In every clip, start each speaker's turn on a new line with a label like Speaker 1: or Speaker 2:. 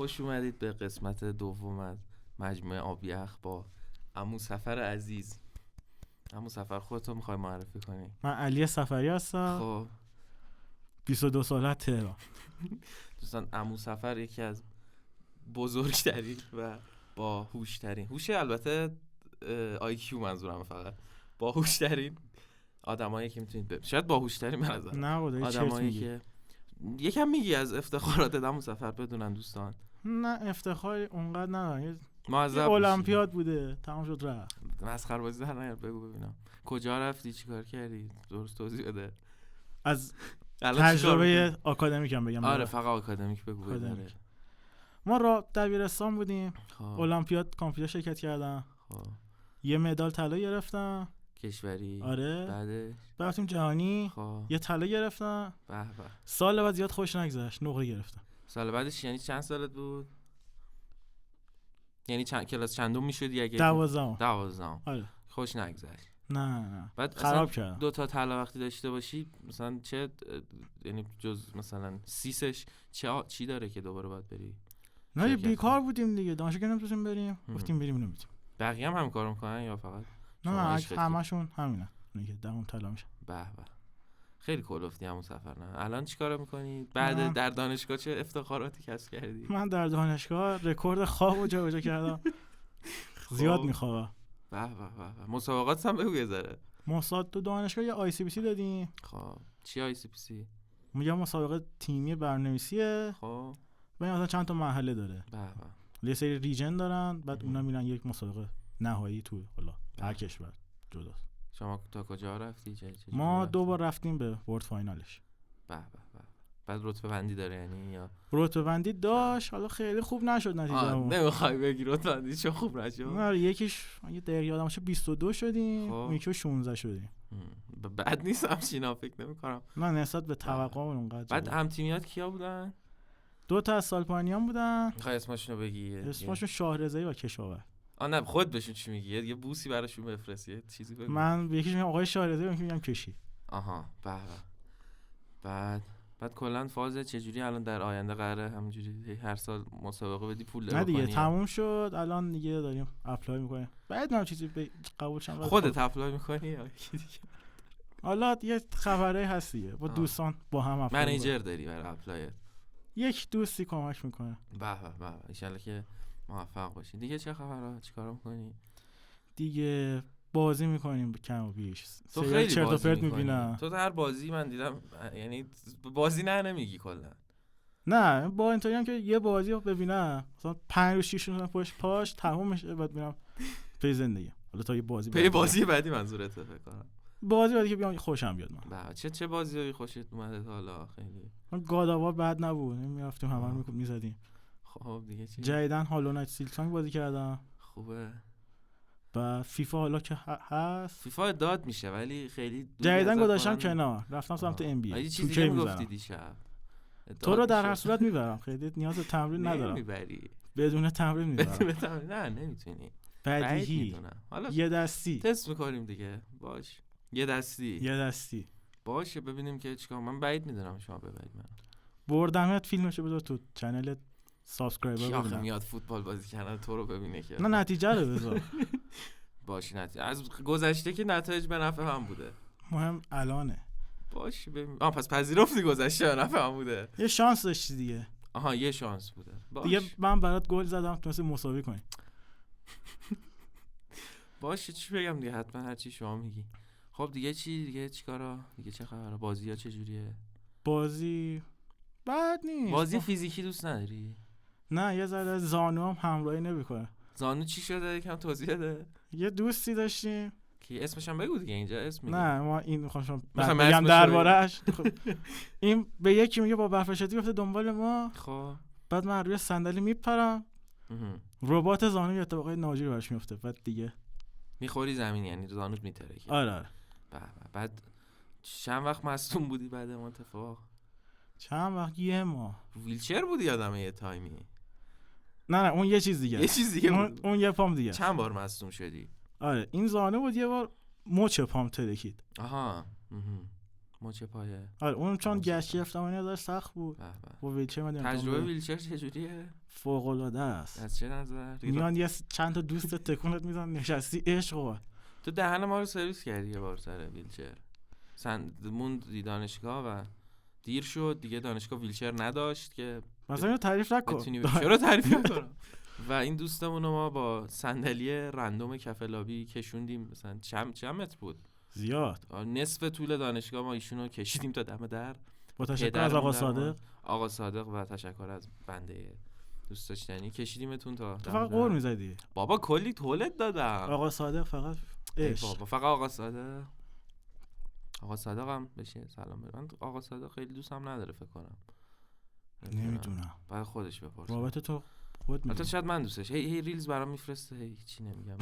Speaker 1: خوش اومدید به قسمت دوم از مجموعه آبیخ با عمو سفر عزیز. عمو سفر خودتو میخوای معرفی کنی؟
Speaker 2: من علی سفری هستم.
Speaker 1: خب
Speaker 2: 22 ساله تهران.
Speaker 1: دوستان عمو سفر یکی از بزرگترین و باهوشترین، هوش البته IQ منظورم، فقط باهوشترین آدمایی که میتونید ببینید. شاید باهوشترین به نظر
Speaker 2: نه بوده
Speaker 1: آدمایی که یکم میگی از افتخارات عمو سفر بدونن دوستان.
Speaker 2: نه افتخار اونقدر ندارم.
Speaker 1: معذب
Speaker 2: المپیاد بوده تمام شد رفت.
Speaker 1: مسخره بازی در نیار. بگو ببینم کجا رفتی، چیکار کردی، درست توضیح بده.
Speaker 2: از تجربه آکادمیکم بگم.
Speaker 1: آره فقط آکادمیک بگو بده.
Speaker 2: ما را دبیرستان بودیم.
Speaker 1: خب.
Speaker 2: المپیاد کامپیوتر شرکت کردم.
Speaker 1: خب.
Speaker 2: یه مدال طلا گرفتم
Speaker 1: کشوری.
Speaker 2: آره.
Speaker 1: بعدش
Speaker 2: رفتیم جهانی.
Speaker 1: خب.
Speaker 2: یه طلا گرفتم.
Speaker 1: به به.
Speaker 2: سال بعد زیاد خوش نگذشت، نقره گرفتم.
Speaker 1: سال بعدش یعنی چند سالت بود؟ یعنی چند کلاس چندم میشدی اگه؟
Speaker 2: 12. آره.
Speaker 1: خوش نگذشت.
Speaker 2: نه
Speaker 1: بعد
Speaker 2: خراب کردم.
Speaker 1: 2 تا طلا وقتی داشته باشی مثلا چه، یعنی جز مثلا سیسش چی داره که دوباره باید بری؟
Speaker 2: نه بیکار بودیم دیگه، دانشگاه نمیتونیم بریم. گفتیم بریم نمیتونیم.
Speaker 1: بقیه هم کارو میکنن یا فقط؟
Speaker 2: نه همشون همینه. میگه دهم طلا میشه.
Speaker 1: به به. خیلی کلفتی همون سفر. نه الان چیکار میکنی؟ بعد در دانشگاه چه افتخاراتی کسب کردی؟
Speaker 2: من در دانشگاه رکورد خوابو جابجا کردم. زیاد میخوابم.
Speaker 1: به به به. مسابقات هم بگو یه ذره.
Speaker 2: مسابقات تو دانشگاه یه ICPC دادیم.
Speaker 1: خب چی ICPC؟
Speaker 2: میگم مسابقه تیمی برنامه‌نویسیه.
Speaker 1: خب
Speaker 2: ببین مثلا چند تا مرحله داره.
Speaker 1: به به.
Speaker 2: یه سری ریجن دارن، بعد اونا میرن یک مسابقه نهایی تو حالا هر کشور جداست.
Speaker 1: شما تا کجا رفتی؟
Speaker 2: ما 2 بار رفتیم به ورد فاینالش.
Speaker 1: به به به. بعد رتبه بندی داره یعنی یا
Speaker 2: رتبه بندی داشت، حالا خیلی خوب نشد نتیجهمون.
Speaker 1: نمیخوای بگی رتبه بندی چه خوب نشد؟
Speaker 2: نه یکیش یه دقیقه یادم باشه 22 شدیم، اون یکی 16 شدیم.
Speaker 1: بعد نیست همچینا فکر نمی‌کنم.
Speaker 2: نه نسبت به توقعمون اونقدر.
Speaker 1: بعد هم تیمیات کیا بودن؟
Speaker 2: 2 تا از سالپانیان بودن.
Speaker 1: میخوای اسمشون رو بگی؟
Speaker 2: اسمشون شاهرضایی و کشاورز.
Speaker 1: نه خود بهشون چی میگی؟ یه بوسی براشون بفرست، یه چیزی بگو.
Speaker 2: من یکیش میگم آقای شاهرضایی، یکی میگم کشی.
Speaker 1: آها به به. بعد کلا فاز چجوری الان در آینده قراره همینجوری هر سال مسابقه بدی پول
Speaker 2: نه دیگه تموم شد، الان دیگه داریم اپلای میکنیم. بعد من چیزی قبول شم.
Speaker 1: خودت اپلای میکنی یا کی دیگه؟
Speaker 2: حالا یه خبری هست دیگه با دوستان با هم اپلای.
Speaker 1: منیجر داری برای اپلای؟
Speaker 2: یک دوستی کمک میکنه.
Speaker 1: به به. ان شاءالله که موفق باشی. دیگه چه خبره؟ چیکار میکنی؟
Speaker 2: دیگه بازی میکنیم کم و بیش.
Speaker 1: تو خیلی
Speaker 2: چرت و
Speaker 1: بازی
Speaker 2: پرت
Speaker 1: میکنی.
Speaker 2: میبینم.
Speaker 1: تو هر بازی من دیدم، یعنی بازی نمیگی کلا.
Speaker 2: نه با اینطوری هم که یه بازی رو ببینم مثلا 5 روز 6 روز پاش تموم میشه، بعد میرم پی زندگی. حالا تا یه بازی
Speaker 1: بعدی منظورته فکر کنم.
Speaker 2: بازی بعدی که بیام خوشم بیاد. من
Speaker 1: چه بازیایی خوشت اومده تا حالا؟ خیلی
Speaker 2: من گاداوا بد نبود، میرفتیم همه رو میزدیم.
Speaker 1: خب دیگه چی؟
Speaker 2: جدیدن هالو نایت سیلکسانگ بازی کردم.
Speaker 1: خوبه.
Speaker 2: با فیفا حالا که هست،
Speaker 1: فیفا داد میشه ولی خیلی
Speaker 2: جدیدن گذاشتم کنار، رفتم سمت ام بی.
Speaker 1: تو چیزی میگفتی دیشب.
Speaker 2: تو رو در هر صورت میبرم، خیلی نیاز به تمرین ندارم.
Speaker 1: نمیبری
Speaker 2: بدون تمرین میبرم.
Speaker 1: نه نمیتونی.
Speaker 2: بدیهی.
Speaker 1: حالا
Speaker 2: یه دستی
Speaker 1: تست میکنیم دیگه. باش یه دستی باشه ببینیم که چیکار. من بعید میدونم شما ببرید. من
Speaker 2: بردمت فیلمشو بذار تو چنل سابسکرایبر
Speaker 1: ببینم.
Speaker 2: ببینم.
Speaker 1: میاد فوتبال بازی کردن تو رو ببینه که
Speaker 2: نه نتیجه رو بذار.
Speaker 1: باشه نتیجه از گذشته که نتایج به نفع هم بوده.
Speaker 2: مهم الانه.
Speaker 1: باشه ببین. پس پذیرفتی گذشته به نفع هم بوده.
Speaker 2: یه شانس داشتی دیگه.
Speaker 1: آها یه شانس بوده.
Speaker 2: دیگه من برات گل زدم تونستی مساوی کنی.
Speaker 1: باشه چی بگم دیگه، حتما هر چی شما میگی. خب دیگه چی؟ دیگه چیکارا؟ دیگه چه خبره؟ بازی‌ها چجوریه؟
Speaker 2: بازی بد نیست.
Speaker 1: بازی فیزیکی دوست نداری؟
Speaker 2: نه یه ذره زانو هم همراهی نمیکنه.
Speaker 1: زانو چی شده؟ یکم توضیح بده.
Speaker 2: یه دوستی داشتیم
Speaker 1: کی اسمش هم بگو دیگه، اینجا اسم میگه.
Speaker 2: نه ما این میخوام
Speaker 1: بگم
Speaker 2: درباره‌اش. این به یکی میگه با برفشتی گفته دنبال ما.
Speaker 1: خب
Speaker 2: بعد من روی صندلی میپرم، ربات زانو یه اتفاقای ناجوری براش میفته، بعد دیگه
Speaker 1: میخوری زمین، یعنی زانوت میترکه.
Speaker 2: آره.
Speaker 1: بعد چند وقت مصدوم بودی بعد اون اتفاق؟
Speaker 2: چند وقت؟ یه ماه.
Speaker 1: ویلچر بودی یادمه یه تایمی.
Speaker 2: نه اون یه چیز دیگه. اون یه پام دیگه.
Speaker 1: چند بار مصدوم شدی؟
Speaker 2: آره این زانو بود، یه بار مچ پام ترکید.
Speaker 1: آها. مچ پایه.
Speaker 2: آره اون چون گشت گرفتمانی ازش سخت بود. با ویلچر من
Speaker 1: تجربه ویلچر چجوریه؟
Speaker 2: فوق العاده است.
Speaker 1: از چه نظر؟
Speaker 2: میان یه چند تا دوست تکونت میزنن نشستی عشق.
Speaker 1: تو دهن ما رو سرویس کردی یه بار سر ویلچر. موندی دانشگاه و دیر شد دیگه، دانشگاه ویلچر نداشت که
Speaker 2: مثلا اینو تعریف نکن.
Speaker 1: چرا تعریف نکنم؟ و این دوستمون رو ما با صندلی رندوم کف لابی کشوندیم، مثلا چند متر بود؟
Speaker 2: زیاد.
Speaker 1: نصف طول دانشگاه ما ایشونو کشیدیم تا دم در.
Speaker 2: با تشکر از آقا صادق
Speaker 1: و تشکر از بنده دوست داشتنی کشیدیمتون تا
Speaker 2: تو فقط قور میزدی
Speaker 1: بابا، کلی تولد دادم.
Speaker 2: آقا صادق فقط
Speaker 1: بابا فقط آقا صادق هم بشه سلام بره. من آقا صادق خیلی دوستم نداره فکر کنم.
Speaker 2: نمیدونم
Speaker 1: بعد خودش بپرس.
Speaker 2: بابت تو خود میگی.
Speaker 1: البته شاید من دوستش. هی ریلز برام میفرسته، هی چی نمیگم.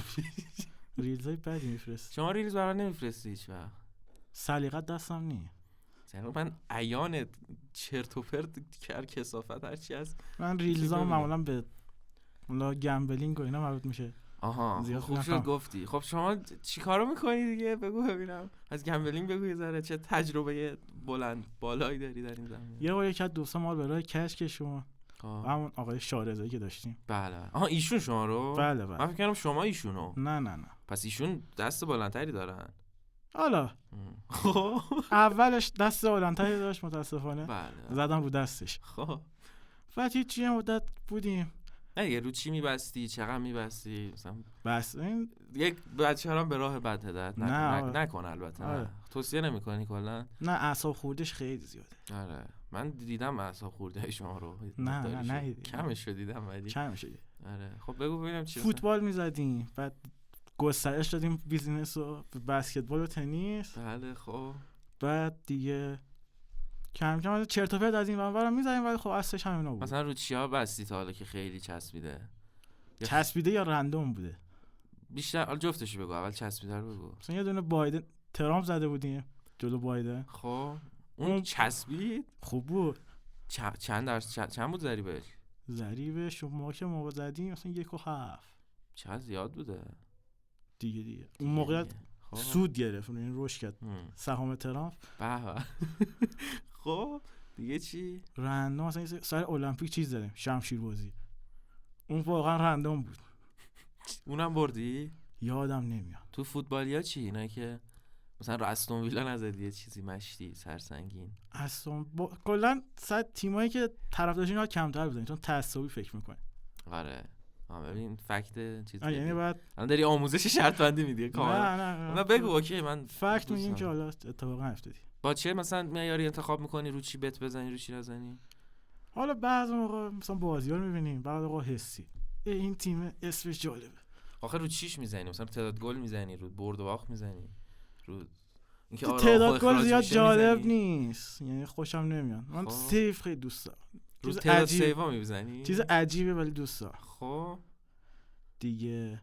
Speaker 2: ریلزای بدی میفرسته.
Speaker 1: شما ریلز برام نمیفرستی هیچ وقت.
Speaker 2: سلیقت دستم نی.
Speaker 1: من عیان چرت و پرت کثافت هر چی هست.
Speaker 2: من ریلزام معمولا به اون گمبلینگ و اینا مربوط میشه.
Speaker 1: آها خوب شد گفتی. خب شما چیکارو میکنی دیگه؟ بگو ببینم. از گمبلینگ بگو یه ذره، چه تجربه بلند بالایی داری در این زمینه؟
Speaker 2: یه بار یک از دوستا ما رو به راه کش کشون. همون آقای شارزایی که داشتیم.
Speaker 1: بله. آها ایشون شما رو؟
Speaker 2: بله.
Speaker 1: من فکر کردم شما ایشونو.
Speaker 2: نه.
Speaker 1: پس ایشون دست بلندتری دارن.
Speaker 2: حالا اولش دست بلندتری داشت متاسفانه.
Speaker 1: بله.
Speaker 2: زدم رو دستش.
Speaker 1: خب
Speaker 2: بعد هیچی مدت بودیم.
Speaker 1: نه یه رو چی میبستی؟ چقدر میبستی؟ مثلا
Speaker 2: بس این
Speaker 1: یک بچه‌ها به راه بد هدایت نکن البته.
Speaker 2: آره.
Speaker 1: توصیه نمی‌کنی کلا؟
Speaker 2: نه اعصاب خوردش خیلی زیاده.
Speaker 1: آره من دیدم اعصاب خورده شما رو.
Speaker 2: نه
Speaker 1: کمش رو دیدم ولی
Speaker 2: کمش دیدم.
Speaker 1: آره خب بگو ببینم چی.
Speaker 2: فوتبال می‌زدیم، بعد گسترش دادیم بیزینس رو به بسکتبال و تنیس.
Speaker 1: بله خب
Speaker 2: بعد دیگه کم کم چرت و پرت از این ور می‌زدیم، ولی خب اصلش همینا بود.
Speaker 1: مثلا رو چیا بستی تا حالا که خیلی چسبیده
Speaker 2: یا رندوم بوده؟
Speaker 1: بیشتر جفتشو بگو. اول چسبیده رو بگو.
Speaker 2: مثلا یه دونه بایدن ترامپ زده بودیم جلو بایدن.
Speaker 1: خب اون چسبید؟
Speaker 2: خوب بود.
Speaker 1: چند بود ضریبش؟
Speaker 2: ضریبش ما که موقع زدیم مثلا 1.7.
Speaker 1: چقدر زیاد بوده
Speaker 2: دیگه. اون موقع سود گرفت، این رشد کرد سهام ترامپ.
Speaker 1: به خب دیگه چی؟
Speaker 2: رندوم مثلا سر المپیک چیز زدیم، شمشیر بازی. اون واقعا رندوم بود.
Speaker 1: اونم بردی؟
Speaker 2: یادم نمیاد.
Speaker 1: تو فوتبالیا چی؟ اینا که مثلا رو استون ویلا نزدی یه چیزی مشتی سرسنگین؟
Speaker 2: کلا صد تیمایی که طرفدارشون ها کمتر بودن چون تعصبی فکر میکنه.
Speaker 1: آره ببین فکت چیز
Speaker 2: یعنی بعد
Speaker 1: الان داری آموزش شرط بندی میدی کاملا.
Speaker 2: نه
Speaker 1: بگو اوکی من
Speaker 2: فکت میگیم که حالا اتفاقا افتادی.
Speaker 1: با چه مثلا معیاری انتخاب میکنی؟ رو چی بت بزنی رو چی نزنی؟
Speaker 2: حالا بعضی موقع مثلا بازی‌ها رو می‌بینیم، بعد موقع حسی این تیم اسمش جالبه.
Speaker 1: آخه رو چیش میزنی؟ مثلا تعداد گل میزنی، رو برد و باخت میزنی، رو اینکه
Speaker 2: تعداد گل زیاد جالب نیست، یعنی خوشم نمیاد. من سیو خیلی دوست دارم.
Speaker 1: رو تعداد سیوا میزنی؟
Speaker 2: چیز عجیبه ولی دوست دارم.
Speaker 1: خب
Speaker 2: دیگه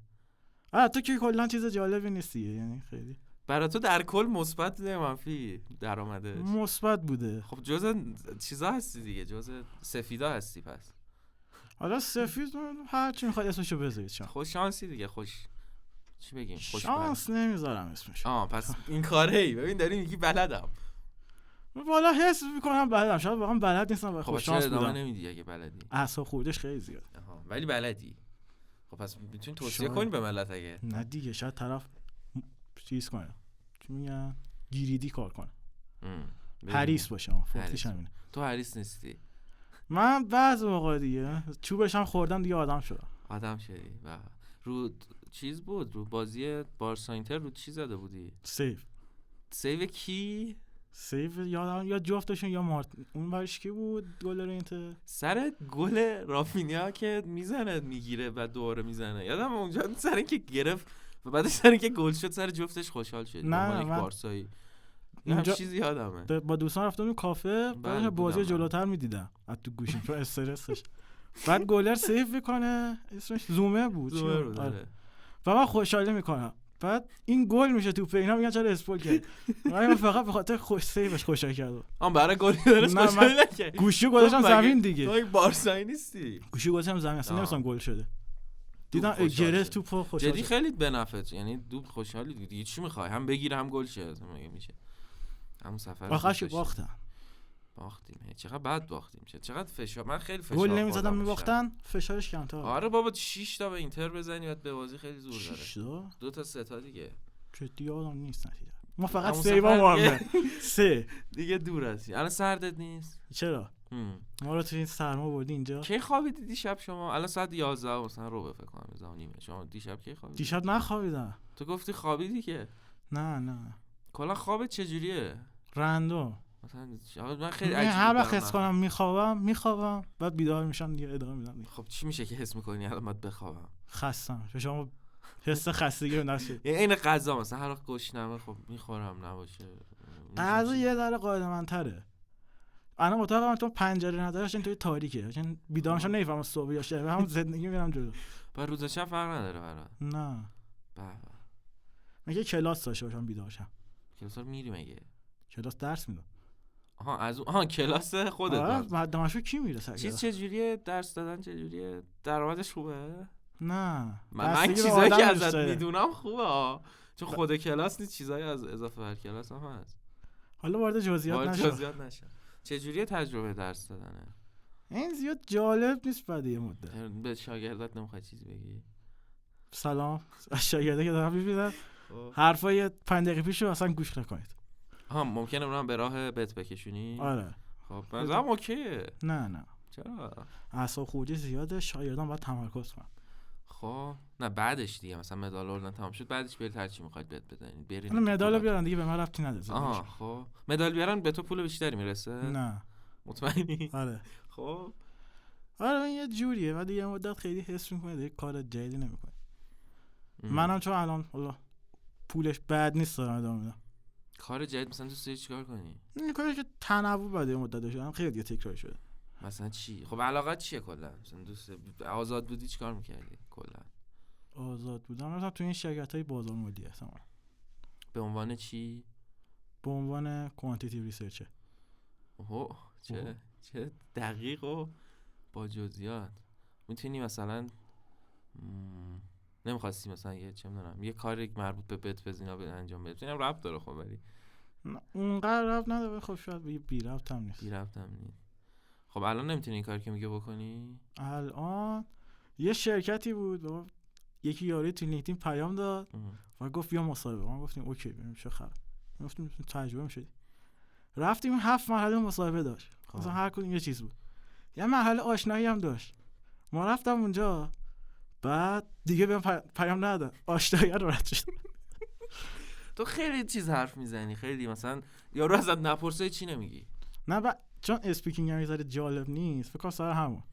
Speaker 2: تو که کلا چیز جالبی نیستی، یعنی خیلی
Speaker 1: برای تو در کل مثبت بوده منفی درآمدش؟
Speaker 2: مثبت بوده.
Speaker 1: خب جزء چیزا هستی دیگه، جزء سفیدا هستی. پس
Speaker 2: حالا سفید هر چی میخواد اسمشو بذارید.
Speaker 1: خوش شانسی دیگه. چی بگیم؟ خوش
Speaker 2: شانس نمیذارم اسمشو.
Speaker 1: پس این کاره‌ای ببین داری میگی بلدم.
Speaker 2: والا حس میکنم بلدم، شاید واقعا بلد نیستم. خوش شانس بودم.
Speaker 1: نمیدی اگه بلدی؟
Speaker 2: اعصاب خوردش خیلی زیاد.
Speaker 1: ولی بلدی. خب پس میتونی توصیه کنی به ملت اگه
Speaker 2: نه دیگه. شاید طرف چیز کنه، چی میگن، گیریدی کار کنه، حریص باشه. فکرش همینه.
Speaker 1: تو حریص نیستی.
Speaker 2: من بعضی موقع دیگه چوبش هم خوردم دیگه آدم شدی.
Speaker 1: و رو چیز بود، رو بازی بارسا اینتر رو چی زده بودی؟ سیو کی؟
Speaker 2: سیو یادم یا جفتشون یا اون برش کی بود؟ گل اینتر
Speaker 1: سر گل رافینیا که میزنه میگیره و دوباره میزنه. یادم اونجا سر اینکه گرفت و بعدش سر اینکه گل شد سر جفتش خوشحال شد.
Speaker 2: نه
Speaker 1: یک بارسایی اینجا چیزی یادمه.
Speaker 2: با دوستان رفتم کافه، بعد بازی جلوتر میدیدم از تو گوشیم چون استرسش. بعد گلر سیو میکنه، اسمش زومه بود. و من خوشحالی میکنم. بعد این گل میشه توپ، اینا میگن چرا اسپول کرد. من فقط به خاطر خوش سیوش خوشحال کردم.
Speaker 1: برای گل درست خوشحال نکرد.
Speaker 2: گوشی گذاشتم زمین دیگه.
Speaker 1: تو یک بارسایی نیستی.
Speaker 2: گوشی گذاشتم زمین، اصلا نمی‌دونم گل شده. دیدم گرفت توپو خوشحال.
Speaker 1: جدی خیلی بنفعت، یعنی دو خوشحالی دیگه چی می‌خوای؟ هم بگیره هم گل شه. مگه میشه؟ همون سفر
Speaker 2: آخرش باختن.
Speaker 1: باختیم. چقدر بد باختیم. چقدر فشار. من خیلی فشار
Speaker 2: گل نمیزدن میباختن، فشارش کمتر.
Speaker 1: آره بابا 6 تا به اینتر بزنی بعد به بازی خیلی زور داره.
Speaker 2: 6 تا
Speaker 1: 2 تا 3 تا دیگه.
Speaker 2: جدی یادم نیست نتیجه. ما فقط 3 با مهمه. 3
Speaker 1: دیگه دور هستی. الان سردت نیست؟
Speaker 2: چرا؟ ما رو تو این سرما بردی اینجا.
Speaker 1: کی خوابیدی دیشب شما؟ الان ساعت 11 مثلا رو فکر کنم 11 شما دیشب کی خوابیدی؟
Speaker 2: دیشب نخوابیدم.
Speaker 1: تو گفتی خوابیدی که؟
Speaker 2: نه.
Speaker 1: کلا خوابت چجوریه؟
Speaker 2: رندوم.
Speaker 1: مثلا من خیلی عجیبه.
Speaker 2: هر وقت حس کنم میخوابم بعد بیدار میشم دیگه ادامه میدم.
Speaker 1: خب چی میشه که حس میکنی الان باید بخوابم؟
Speaker 2: خستم. شما حس خستگی رو نشه.
Speaker 1: یعنی این غذا مثلا هر وقت گشنمه خب میخورم نباشه.
Speaker 2: غذا یه ذره قاعده‌مندتره. الان اتاقم تو پنجره نداره، توی تاریکه. چون بیدار میشم نمیفهمم صبح یا شب، همون زندگی میرم جلو.
Speaker 1: بعد روز شب فرق نداره برات؟
Speaker 2: نه. مگه کلاس داشته باشم بیدار شم؟
Speaker 1: کلاس رو میری مگه؟
Speaker 2: کلاس درس میدم.
Speaker 1: کلاس خودت.
Speaker 2: بعد دانشجو کی میره سر
Speaker 1: کلاس؟ چجوریه درس دادن؟ چجوریه درآمدش خوبه؟
Speaker 2: نه.
Speaker 1: من چیزایی که ازت میدونم خوبه چون خود کلاس نیست، چیزایی از اضافه بر کلاس هم هست.
Speaker 2: حالا وارد جزئیات
Speaker 1: نشم. چجوریه تجربه درس دادنه؟
Speaker 2: این زیاد جالب نیست. بعد یه مدت
Speaker 1: به شاگردات نمیخوای چیزی بگی؟
Speaker 2: سلام شاگردا که دارم میبینم حرفای 5 دقیقه پیشو اصلا گوش نکنید.
Speaker 1: ممکنه اونم به راه بت بکشونی؟
Speaker 2: آره.
Speaker 1: خب بازم اوکیه.
Speaker 2: نه
Speaker 1: چرا؟
Speaker 2: اعصاب خوردی زیاده، شاگردان باید تمرکز کنن.
Speaker 1: خب نه بعدش دیگه مثلا مدال آوردن تمام شد، بعدش برید هر چی میخواید بهت بدین. برید
Speaker 2: مدال بیارن دیگه، به من ربطی نداره.
Speaker 1: خب مدال بیارن به تو پول بیشتری میرسه؟
Speaker 2: نه.
Speaker 1: مطمئنی؟
Speaker 2: آره.
Speaker 1: خب
Speaker 2: آره این یه جوریه. بعد یه مدت خیلی حس می‌کنی دیگه کار جدی نمی‌کنی. منم چون الان والله پولش بد نیست دارم ادامه میدم.
Speaker 1: کار جدید مثلا دوست داری چیکار کنی؟
Speaker 2: این کاری که تنوع بده یه مدت داشتم خیلی دیگه تکرار شده.
Speaker 1: مثلا چی؟ خب علاقت چیه کلا؟ مثلا دوست آزاد بودی چیکار می‌کردی کلا؟
Speaker 2: آزاد بودم مثلا تو این شرکت‌های بازار مالی هستم.
Speaker 1: به عنوان چی؟
Speaker 2: به عنوان کوانتیتیو ریسرچر.
Speaker 1: اوه چه دقیق و با جزئیات. میتونی مثلا نمیخواستی مثلا یه چه میدونم یه کاری مربوط به بت بزینا به انجام بدی؟ اینم ربط داره خب ولی
Speaker 2: اونقدر ربط نداره. خب شاید بی ربط هم نیست.
Speaker 1: خب الان نمیتونی این کاری که میگه بکنی؟
Speaker 2: الان یه شرکتی بود یکی یاری تو لینکدین پیام داد و گفت بیا مصاحبه. ما گفتیم اوکی بریم چه خبر. گفتیم تجربه میشه. رفتیم 7 مرحله مصاحبه داشت. مثلا هر کدوم یه چیز بود. یه مرحله آشنایی هم داشت. ما رفتم اونجا بعد دیگه بهم پیام نداد. آشنایی رو رد شد.
Speaker 1: تو خیلی چیز حرف میزنی، خیلی مثلا یارو ازت نپرسه چی نمیگی.
Speaker 2: نه چون اسپیکینگ هم یه ذره جالب نیست فکر کنم سر همون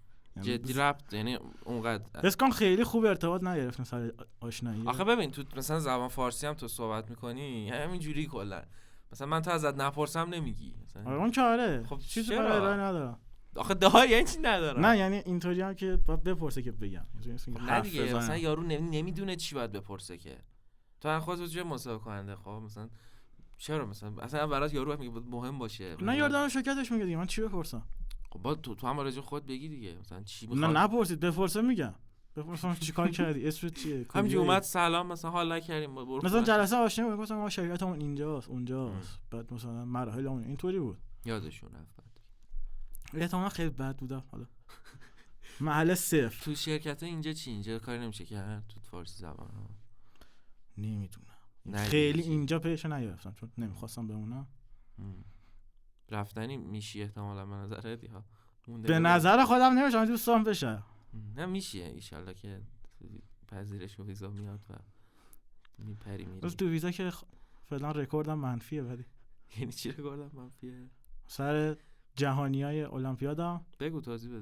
Speaker 1: جدی ربط یعنی اونقدر
Speaker 2: اسکان خیلی خوب ارتباط نگرفتن سر آشنایی.
Speaker 1: آخه ببین تو مثلا زبان فارسی هم تو صحبت میکنی همین جوری کلا مثلا من تو ازت نپرسم نمیگی مثلا.
Speaker 2: اون کاره
Speaker 1: خب
Speaker 2: چیزی برای ارائه ندارم.
Speaker 1: آخه دهار یعنی چی ندارم؟
Speaker 2: نه یعنی اینطوری هم که باید بپرسه که بگم.
Speaker 1: نه دیگه مثلا یارو نمیدونه چی باید بپرسه که تو هر خودت چه مصاحبه کننده. خب مثلا چرا مثلا اصلا برات یارو میگه مهم باشه.
Speaker 2: نه یارو شرکتش میگه دیگه من چی بپرسم؟
Speaker 1: خب با تو هم راجع خود بگی دیگه مثلا چی میخواد.
Speaker 2: نه نپرسید بپرسه میگم. بپرسم چیکار کردی اسمت چیه؟
Speaker 1: همینجوری اومد سلام مثلا حال نکردیم
Speaker 2: مثلا جلسه آشنا بود گفتم ما شرکتمون اینجاست اونجاست. بعد مثلا مراحلمون اینطوری بود.
Speaker 1: یادشون رفت.
Speaker 2: احتمالاً خیلی بد بودم حالا. محل صفر.
Speaker 1: تو شرکت اینجا چی؟ اینجا کاری نمیشه کرد تو فارسی زبان ها؟
Speaker 2: نمیدونم. خیلی اینجا پیش نگرفتم چون نمیخواستم بمونم.
Speaker 1: رفتنی میشی احتمالاً به نظرت ها؟
Speaker 2: به نظر خودم نمیشم دوستام بشه.
Speaker 1: نه میشه ان شاءالله که پذیرش و ویزا میاد و میپری میری.
Speaker 2: تو ویزا که فعلا رکوردم منفیه. ولی
Speaker 1: یعنی چی رکوردم منفیه؟
Speaker 2: سر جهانیای المپیادم.
Speaker 1: بگو توضیح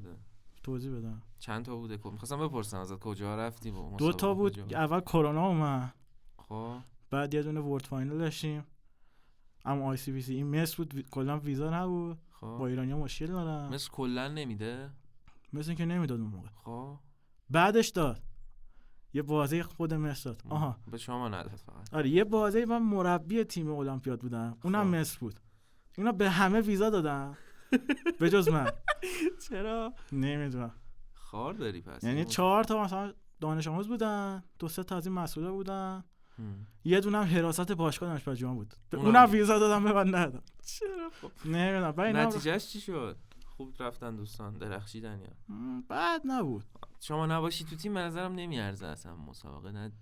Speaker 1: بده. چند تا بوده؟ می‌خواستم بپرسم ازت کجا رفتی؟
Speaker 2: 2 تا بود. اول کرونا اومد.
Speaker 1: خب
Speaker 2: بعد یه دونه ورد فاینال داشتیم. اما آی سی بی سی این مس بود کلا ویزا نبود.
Speaker 1: خب
Speaker 2: با ایرانی‌ها مشکل دارن.
Speaker 1: مس کلا نمیده؟
Speaker 2: مثل که نمیداد اون موقع.
Speaker 1: خب
Speaker 2: بعدش داد. یه بازی خود مس داد. آها
Speaker 1: به شما نداد فقط.
Speaker 2: آره یه بازی من مربی تیم المپیاد بودم. اونم مس بود. اینا به همه ویزا دادن. به جز من.
Speaker 1: چرا؟
Speaker 2: نمیدونم.
Speaker 1: خار داری پس.
Speaker 2: یعنی 4 تا مثلا دانش آموز بودن، 2-3 تا از این مسئولا بودن. یه دونم حراست باشگاه دانشگاه پژوهان بود، اونم ویزا دادم به من ندادم.
Speaker 1: چرا؟
Speaker 2: نمیدونم
Speaker 1: نتیجهش چی شد؟ خوب رفتن دوستان، درخشیدن یا
Speaker 2: بد نبود؟
Speaker 1: شما نباشی تو تیم به نظرم نمیارزه اصلا مسابقه، نه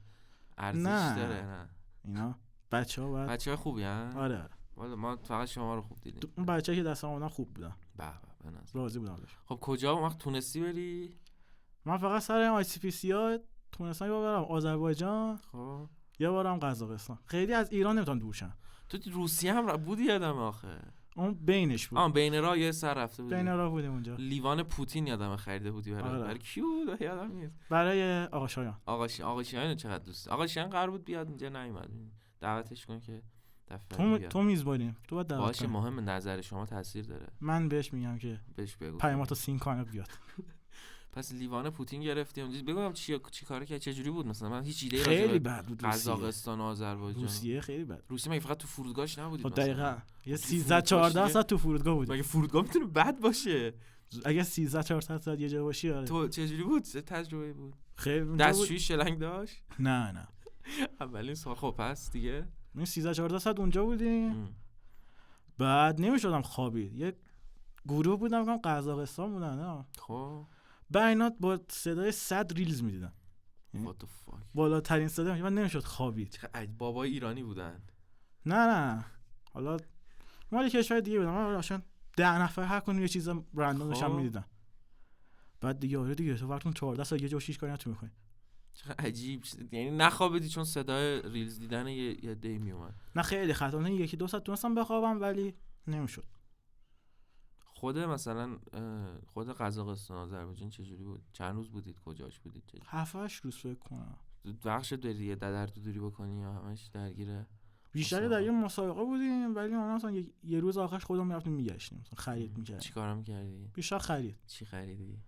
Speaker 1: ارزش داره. نه
Speaker 2: اینا بچه‌ها
Speaker 1: خوبی ان.
Speaker 2: آره
Speaker 1: والا ما فقط شما رو خوب دیدیم.
Speaker 2: اون بچه‌ای که دستم اومدن خوب بودن.
Speaker 1: به به
Speaker 2: راضی بودم ازش.
Speaker 1: خب کجا اون وقت تونستی بری؟
Speaker 2: من فقط سر آی سی پی سی ها تونستم یه بار برم آذربایجان،
Speaker 1: خب
Speaker 2: یه بارم قزاقستان. خیلی از ایران نمیتونم دور شم.
Speaker 1: تو روسیه هم بودی یادم آخه.
Speaker 2: اون بینش بود.
Speaker 1: بین راه یه سر رفته بودی.
Speaker 2: بین راه بودیم اونجا.
Speaker 1: لیوان پوتین یادم خریده بودی برای کی بود یادم نیست.
Speaker 2: برای آقا شایان.
Speaker 1: آقا شایان چقدر دوست. آقا شایان قرار بود بیاد اینجا نیومد. دعوتش کن که دفعه
Speaker 2: تو میزبانی. تو باید دعوت
Speaker 1: باشه، مهم نظر شما تاثیر داره.
Speaker 2: من بهش میگم که
Speaker 1: بهش بگو
Speaker 2: پیاماتو سین کنه بیاد.
Speaker 1: پس لیوان پوتین گرفتی اونجا. بگم چی کار کرد، چه جوری بود؟ مثلا من هیچ ایده
Speaker 2: خیلی بد بود.
Speaker 1: قزاقستان، آذربایجان،
Speaker 2: روسیه خیلی بد.
Speaker 1: روسیه مگه فقط تو فرودگاهش نبودید؟
Speaker 2: دقیقاً یه 13 14 ساعت تو فرودگاه بود.
Speaker 1: مگه فرودگاه میتونه بد باشه؟
Speaker 2: اگه 13 400 ساعت یه جا باشی. آره.
Speaker 1: تو چه جوری بود؟ چه تجربه بود؟
Speaker 2: خیلی
Speaker 1: دستشویی شلنگ داشت؟
Speaker 2: نه
Speaker 1: اولین سال. خب پس دیگه
Speaker 2: من 13 14 ساعت اونجا بودیم. بعد نمیشدم خوابید. یه گروه بودم که قزاقستان بودن. نه
Speaker 1: خب
Speaker 2: بعد با صدای 100 ریلز میدیدن.
Speaker 1: what the fuck
Speaker 2: بالاترین صدا. من نمیشد خوابید.
Speaker 1: بابای ایرانی بودن؟
Speaker 2: نه حالا مال کشور دیگه بودن. من اصلا 10 نفر هر کدوم یه چیز رندوم داشتم میدیدن. بعد دیگه تو وقتون 14 ساعت یه جا 6 کاری نتون میکنی.
Speaker 1: چقدر عجیب. یعنی نخوابیدی چون صدای ریلز دیدن یه دی میومد؟
Speaker 2: نه خیلی خطرناک. یکی دو ساعت تونستم بخوابم ولی نمیشد.
Speaker 1: خود قزاقستان، آذربایجان چجوری بود؟ چند روز بودید؟ کجاش بودید؟
Speaker 2: 7-8 روز فکر کنم.
Speaker 1: وقتش بری یه درد دوری بکنی یا همش درگیره؟
Speaker 2: بیشتر در یه مسابقه بودیم ولی ما مثلا یه روز آخرش خودمون میرفتیم میگشتیم، مثلا خرید میکردیم.
Speaker 1: چیکارا میکردی؟
Speaker 2: بیشتر خرید.
Speaker 1: چی خریدی؟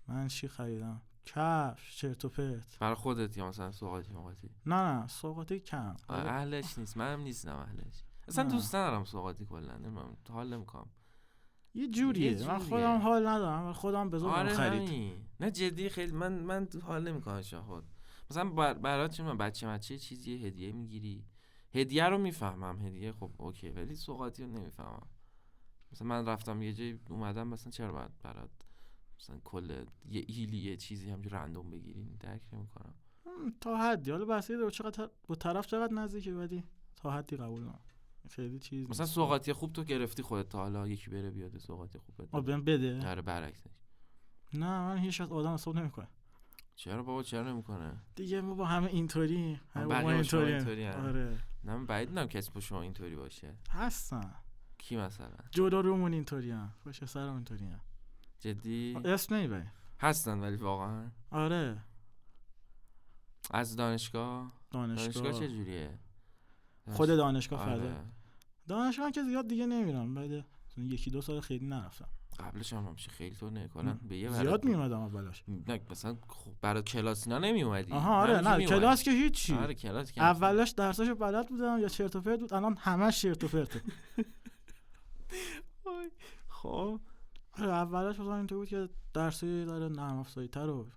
Speaker 2: من چی خریدم؟ کفش، چرت و پرت.
Speaker 1: برای خودت یا مثلا سوغاتی موقتی؟
Speaker 2: نه سوغاتی کم.
Speaker 1: اهلش نیست. منم نیستم اهلش. اصلا دوست ندارم سوغاتی کلا. نمیدونم، حال نمیکنم.
Speaker 2: یه جوریه. من خودم حال ندارم. خودم بذارم خرید.
Speaker 1: نه جدی خیلی من حال نمیکنم شاهد. مثلا برات چون بچه چیزی هدیه میگیری، هدیه رو میفهمم، هدیه خب اوکی، ولی سوغاتی رو نمیفهمم. مثلا من رفتم یه جایی اومدم، مثلا چرا باید برات مثلا کل یه ایلی یه چیزی همینجوری رندوم بگیری؟ درک نمیکنم
Speaker 2: تا حدی. حالا بحثی داره چقدر با طرف چقدر نزدیکه، ولی تا حدی قبول نمیکنم. خیلی چیز
Speaker 1: مثلا سوغاتی خوب تو گرفتی خودت تا حالا؟ یکی بره بیاد سوغاتی خوب
Speaker 2: بده؟
Speaker 1: آره برعکسش.
Speaker 2: نه من هیچ وقت آدم حساب نمیکنه.
Speaker 1: چرا بابا چرا نمیکنه؟
Speaker 2: دیگه ما با همه اینطوری،
Speaker 1: ما اینطوری.
Speaker 2: آره
Speaker 1: نه من بعید میدونم کسی با شما اینطوری باشه.
Speaker 2: هستن.
Speaker 1: کی مثلا؟
Speaker 2: جدا رومون اینطوریه، باشه سرمون اینطوریه.
Speaker 1: جدی؟
Speaker 2: اسم نمیبری.
Speaker 1: هستن ولی واقعا.
Speaker 2: آره.
Speaker 1: از دانشگاه چه جوریه؟
Speaker 2: خود دانشگاه
Speaker 1: آره.
Speaker 2: فدا. دانشگاه که زیاد دیگه نمیرم، بعد 1-2 سال خیلی نرفتم.
Speaker 1: قبلش هم همیشه خیلی طور نکنن به یه
Speaker 2: زیاد میومدم اولاش.
Speaker 1: نه مثلا خب برای کلاس اینا نمی اومدی؟
Speaker 2: آره نه کلاس که هیچی.
Speaker 1: آره کلاس که
Speaker 2: اولاش درساشو بلد بودم یا چرت و پرت بود، الان همش چرت و پرته.
Speaker 1: خب
Speaker 2: اولاش مثلا اینطور بود که درسی داره نرم افزاری‌تر رو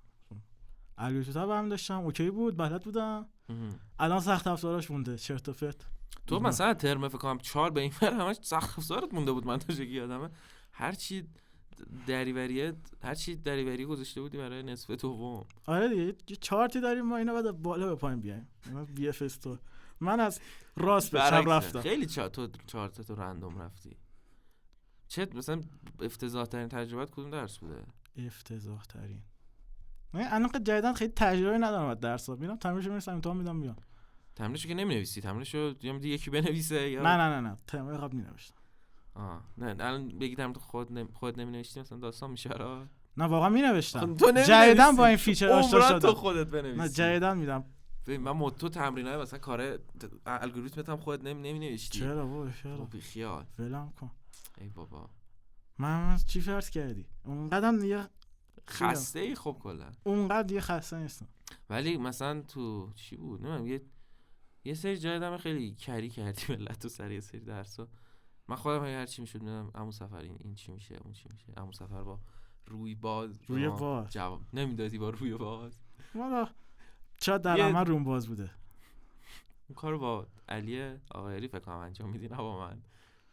Speaker 2: الگوریتم‌ها هم داشتم، اوکی بود، بلد بودم. الان سخت افزاراش مونده، چرت و پرت.
Speaker 1: تو مثلا ترم فکر کنم 4 به این ور همش سخت افزارت مونده بود. من تا چه یادمه هر چی دریوری گذاشته بودی برای نصف دوم.
Speaker 2: آره دیگه یه چارتی داریم ما، اینا بعد بالا به پایین بیایم. اینا بی اف اس تو من از راست به چپ رفتم.
Speaker 1: خیلی تو چارت تو رندوم رفتی. چه مثلا افتضاح ترین تجربه کدوم درس بوده؟
Speaker 2: افتضاح ترین من الان جدیدن خیلی تجربه ندارم از درس‌ها. میرم تمرینشو میرسم امتحان میدم میام.
Speaker 1: تمرینشو که نمی‌نویسی؟ تمرینشو یا میگی یکی بنویسه یا
Speaker 2: نه تمرین قبل می‌نوشتم.
Speaker 1: نه الان بگی تمرین خودت نمی‌نوشتی مثلا داستان میشه را؟
Speaker 2: نه واقعا می‌نوشتم. جدیدن با این فیچر آشنا شدم.
Speaker 1: تو خودت بنویسی.
Speaker 2: نه جدیدن میدم.
Speaker 1: من تو تمرینای مثلا کار الگوریتمت هم خودت نمی‌نوشتی.
Speaker 2: چرا بابا چرا؟
Speaker 1: بی خیال.
Speaker 2: ولم کن.
Speaker 1: ای بابا.
Speaker 2: من چی فرض کردی؟ اونقدرم دیگه
Speaker 1: خسته ای. خب کلا
Speaker 2: اونقدر دیگه خسته نیستم.
Speaker 1: ولی مثلا تو چی بود؟ نمیدونم یه سری جای دم خیلی کری کردی ملت تو سر یه سری درسا. من خودم هر چی میشد میدونم عمو سفر این چی میشه اون چی میشه. عمو سفر با روی باز جواب نمیدادی با روی باز.
Speaker 2: والا چرا در من روم باز بوده.
Speaker 1: اون کارو با علی آقایری فکر کنم انجام میدی نه با من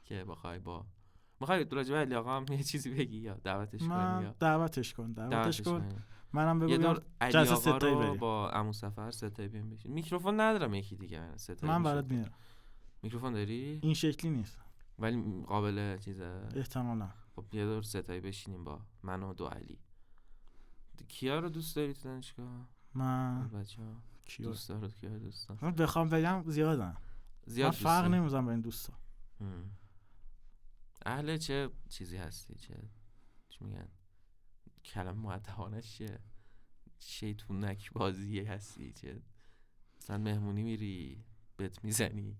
Speaker 1: که میخوای راجع به علی آقا هم یه چیزی بگی یا دعوتش کنی یا
Speaker 2: دعوتش کن منم بگو
Speaker 1: یه دور علی آقا رو
Speaker 2: بریم.
Speaker 1: با عمو سفر ستایی بریم بشین. میکروفون ندارم یکی دیگه ستایی
Speaker 2: من برات میارم.
Speaker 1: میکروفون داری؟
Speaker 2: این شکلی نیست
Speaker 1: ولی قابل چیزه
Speaker 2: احتمالاً.
Speaker 1: خب یه دور ستایی بشینیم با من و دو علی. کیا رو دوست داری تو دانشگاه؟
Speaker 2: من
Speaker 1: بچه‌ها دوست دارم. کیا دوست دارم؟
Speaker 2: من بخوام بگم زیاد فرق نمی‌ذارم بین دوستا.
Speaker 1: اهل چه چیزی هستی؟ چی میگن کلمه مؤدبانش چیه؟ شیطونک بازی هستی؟ چه مثلا مهمونی میری بت میزنی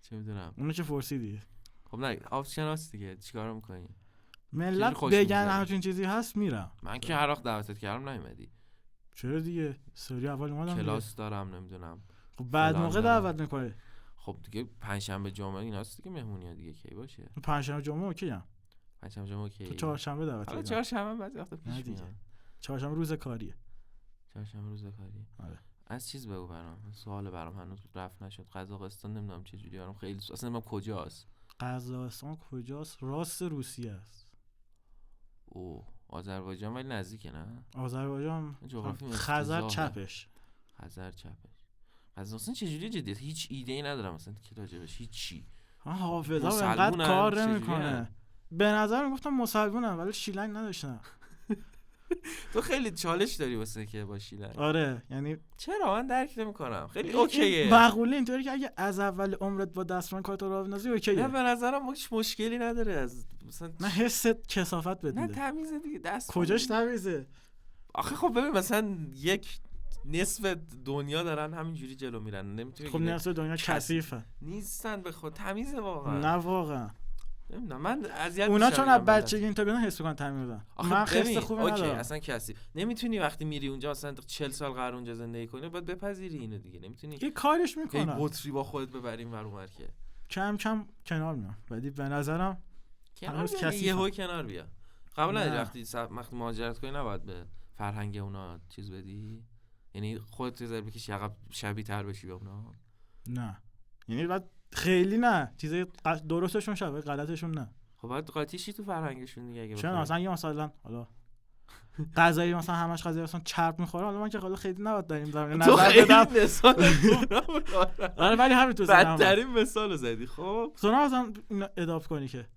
Speaker 1: چه میدونم
Speaker 2: اونو که پرسیدی.
Speaker 1: خب نه آفشناس دیگه چیکار میکنی؟
Speaker 2: ملت بگن همچین چیزی هست میرم.
Speaker 1: من که هر وقت دعوتت کردم نیومدی.
Speaker 2: چرا دیگه سری اول اومدم
Speaker 1: کلاس دارم نمیدونم.
Speaker 2: خب بعد موقع دعوت میکنه.
Speaker 1: خب دیگه پنجشنبه جمعه ایناست دیگه مهمونی‌ها دیگه کی باشه؟
Speaker 2: پنجشنبه جمعه اوکی ام.
Speaker 1: پنجشنبه جمعه اوکی.
Speaker 2: تو چهارشنبه دعوت
Speaker 1: حالا چهارشنبه بعد وقت پیش میاد.
Speaker 2: چهارشنبه روز کاریه.
Speaker 1: چهارشنبه روز کاریه.
Speaker 2: آره.
Speaker 1: از چیز بگو برام. سوال برام هنوز رفت نشد. قزاقستان نمیدونم چه جوری برام خیلی اصلا نمیدونم کجاست.
Speaker 2: قزاقستان کجاست؟ راست روسیه است.
Speaker 1: اوه آذربایجان ولی نزدیکه نه؟
Speaker 2: آذربایجان
Speaker 1: جغرافی
Speaker 2: خزر چپش.
Speaker 1: خزر چپش. قزاقستان چه جوریه جدی؟ هیچ ایده ای ندارم مثلا که راجبش هیچی.
Speaker 2: حافظا انقدر کار نمیکنه. به نظر میگفتم مسلمونن ولی شیلنگ نداشتن.
Speaker 1: تو خیلی چالش داری واسه که با شیلنگ.
Speaker 2: آره یعنی
Speaker 1: چرا من درک نمیکنم. خیلی اوکیه.
Speaker 2: معقوله اینطوری که اگه از اول عمرت با دستمال کارتو راه بندازی اوکیه.
Speaker 1: نه به نظرم هیچ مشکلی نداره از مثلا
Speaker 2: نه حست کثافت بده.
Speaker 1: نه تمیزه دیگه دست.
Speaker 2: کجاش تمیزه؟
Speaker 1: آخه خب ببین مثلا یک نصف دنیا دارن همینجوری جلو میرن نمیتونی.
Speaker 2: خب نصف دنیا کثیفه
Speaker 1: نیستن به خود تمیزه واقعا.
Speaker 2: نه واقعا
Speaker 1: نمیدونم من اذیت
Speaker 2: اونا چون از بچگی اینطوری حس میکنن تمیزن. من حس خوبی ندارم.
Speaker 1: اوکی اصلا کسی نمیتونی وقتی میری اونجا مثلا 40 سال قرار اونجا زندگی کنی باید بپذیری اینو دیگه. نمیتونی
Speaker 2: یه کارش میکنه.
Speaker 1: یه بطری با خودت ببریم ور اونور که
Speaker 2: کم کم کنار میام. ولی به نظرم
Speaker 1: هنوز یهو کنار بیا. قبول نداری وقتی مهاجرت کنی نباید به فرهنگ اونا چیز بدی؟ یعنی خودت یه ذره بکشی عقب شبیه تر بشی به اونا؟
Speaker 2: نه یعنی بعد خیلی نه چیزای درستشون شبیه غلطشون نه.
Speaker 1: خب باید قاطی شی تو فرهنگشون دیگه. اگه
Speaker 2: چرا مثلا یه مثلا حالا غذایی مثلا همش غذا مثلا چرب میخوره حالا من که خیلی خیلی نباید داریم زمین نظر بدم مثال. آره ولی همین تو
Speaker 1: بدترین مثال زدی. خب
Speaker 2: تو مثلا اداپت کنی که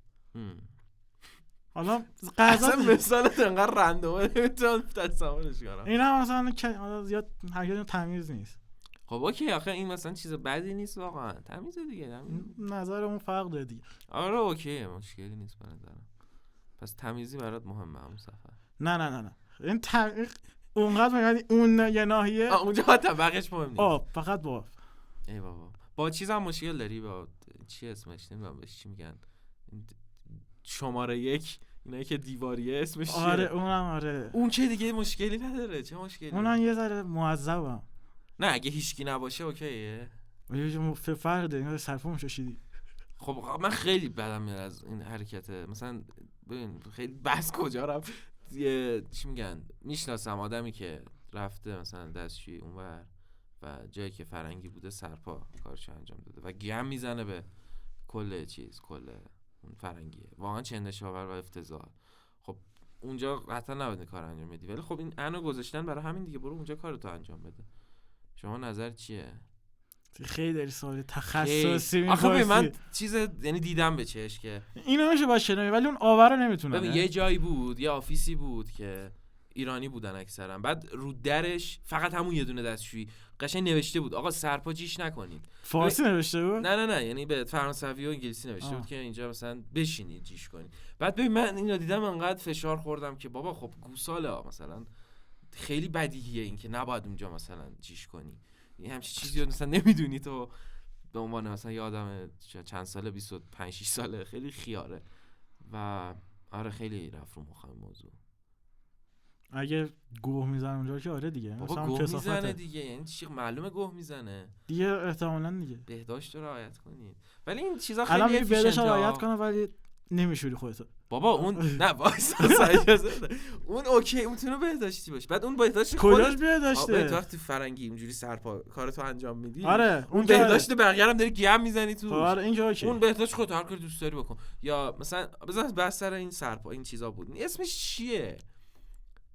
Speaker 2: حالا غذا
Speaker 1: مثالت انقدر رندومه نمیتونم تصورش کنم.
Speaker 2: اینا مثلا زیاد هرگز تمیز نیست.
Speaker 1: خب اوکی آخه این مثلا چیز بدی نیست واقعا. تمیزه دیگه.
Speaker 2: نظرمون فرق داره دیگه.
Speaker 1: آره اوکی مشکلی نیست به نظرم. پس تمیزی برات مهمه همون سفر.
Speaker 2: نه این اونقدر میگن اون یه ناحیه
Speaker 1: اونجا طبقش مهم نیست.
Speaker 2: فقط با
Speaker 1: ای بابا با چیز هم مشکل داری با چی اسمش نمیدونم بهش چی میگن شماره 1 اینایی که دیواریه اسمش چیه؟
Speaker 2: آره اونم آره.
Speaker 1: اون که دیگه مشکلی نداره. چه مشکلی؟
Speaker 2: اونم یه ذره معذبم.
Speaker 1: نه اگه هیچکی نباشه اوکیه.
Speaker 2: یه فرق داره. سرفمون شاشیدی.
Speaker 1: خب من خیلی بدم میاد از این حرکت. مثلا ببین خیلی بس کجا رفت چی میگن میشناسم آدمی که رفته مثلا دستشویی اونور و جایی که فرنگی بوده سرپا کارشو انجام داده و گم میزنه به کل اون فرنگیه. واقعا چندشاور و افتضاح. خب اونجا قطعا نباید کار انجام بدی ولی خب این انو گذاشتن برای همین دیگه. برو اونجا کارتو انجام بده. شما نظر چیه؟
Speaker 2: خیلی داری سوال تخصصی می‌پرسی.
Speaker 1: آخه من چیز یعنی دیدم به چش که
Speaker 2: اینو میشه باشه ولی اون آور رو نمیتونه.
Speaker 1: ببین یه جایی بود یه آفیسی بود که ایرانی بودن اکثرا. بعد رو درش فقط همون یه دونه دستشویی قشنگ نوشته بود آقا سرپا جیش نکنید.
Speaker 2: فارسی نوشته بود؟
Speaker 1: نه یعنی به فرانسوی و انگلیسی نوشته بود که اینجا مثلا بشینید جیش کنید. بعد ببین من اینو دیدم انقدر فشار خوردم که بابا خب گوساله مثلا خیلی بدیهیه این که نباید اونجا مثلا جیش کنی. این همچین چیزی رو مثلا نمیدونی تو به عنوان مثلا یه آدم چند ساله 25 6 ساله خیلی خیاره و آره خیلی رفت رو مخم موضوع.
Speaker 2: اگه گوه میزنه اونجا که آره دیگه
Speaker 1: مثلا گوه میزنه دیگه. یعنی چی معلومه گوه میزنه
Speaker 2: دیگه احتمالاً دیگه.
Speaker 1: بهداشت رو رعایت کنید. ولی این چیزا خیلی
Speaker 2: الان بهداشت رعایت کنه ولی نمیشوری خودت.
Speaker 1: بابا اون نه وایسا اجازه بده. اون اوکی میتونه بهداشتی باشه. بعد اون بهداشت
Speaker 2: کجاش بهداشته؟
Speaker 1: وقتی فرنگی اینجوری سرپا کارتو انجام میدی
Speaker 2: آره
Speaker 1: اون بهداشت بقیه هم داری گم میزنی تو.
Speaker 2: آره این اوکی.
Speaker 1: اون بهداشت خودت هر کاری دوست داری بکن. یا مثلا بذار بس سر این سرپا این چیزا بود اسمش چیه؟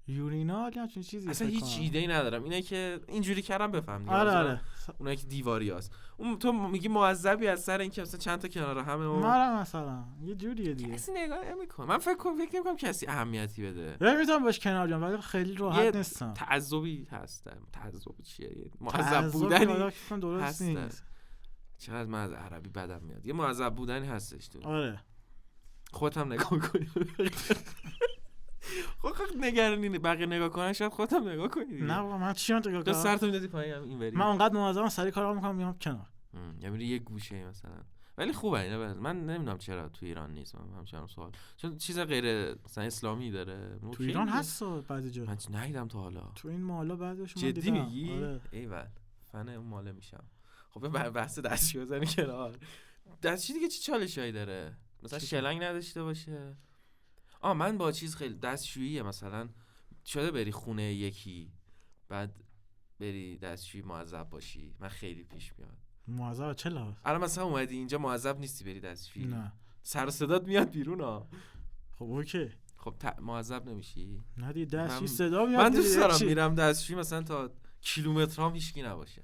Speaker 2: یورینال یا چه چیزی
Speaker 1: اصلا هیچ ایده‌ای ندارم. اینه که اینجوری کردم بفهم.
Speaker 2: آره
Speaker 1: اونایی که دیواریاست. اون تو میگی معذبی از سر اینکه مثلا چند تا کنار همه و
Speaker 2: آره مثلا یه جوریه دیگه.
Speaker 1: کسی نگاه نمی‌کنه. من فکر نمی‌کنم کسی اهمیتی بده.
Speaker 2: نمی‌تونم باش کنار بیام ولی خیلی راحت نیستم.
Speaker 1: تعذبی هستم. تعذب چیه؟ معذب بودنی
Speaker 2: درست نیست.
Speaker 1: چقدر من از عربی بدم میاد. یه معذب بودنی هستش تو.
Speaker 2: آره.
Speaker 1: خودت هم نگاه کن. خب نگرانی بقیه نگاه کنن شاید خودت هم نگاه کنی.
Speaker 2: نه بابا من چی نگاه کنم؟
Speaker 1: سرتو می‌ذاری پایین اینوری.
Speaker 2: من اونقدر مواظبم سری کارا می‌کنم میام کنار.
Speaker 1: یعنی یه گوشه مثلا. ولی خوبه اینا. من نمیدونم چرا تو ایران نیست. من همچنان سوال. چون چیز غیر مثلا اسلامی داره.
Speaker 2: تو ایران هست بعضی جا.
Speaker 1: من ندیدم تا حالا.
Speaker 2: تو این مالا بعدش
Speaker 1: من دیدم. جدی میگی؟ آره. ایول. فن اون ماله میشم. خب بحث دستشویی بزنی کنار. دستشویی دیگه چه چالشایی داره؟ مثلا شلنگ نداشته باشه. من با چیز خیلی دستشویی مثلا شده بری خونه یکی بعد بری دستشویی معذب باشی. من خیلی پیش میاد.
Speaker 2: معذب چه لحاظ؟
Speaker 1: الان مثلا اومدی اینجا معذب نیستی بری دستشویی؟
Speaker 2: نه.
Speaker 1: سر و صدات میاد بیرون ها.
Speaker 2: خب اوکی.
Speaker 1: خب معذب نمیشی؟
Speaker 2: نه دیگه دستشویی صدا میاد.
Speaker 1: من دوست دارم میرم دستشویی مثلا تا کیلومترام هیچکی نباشه.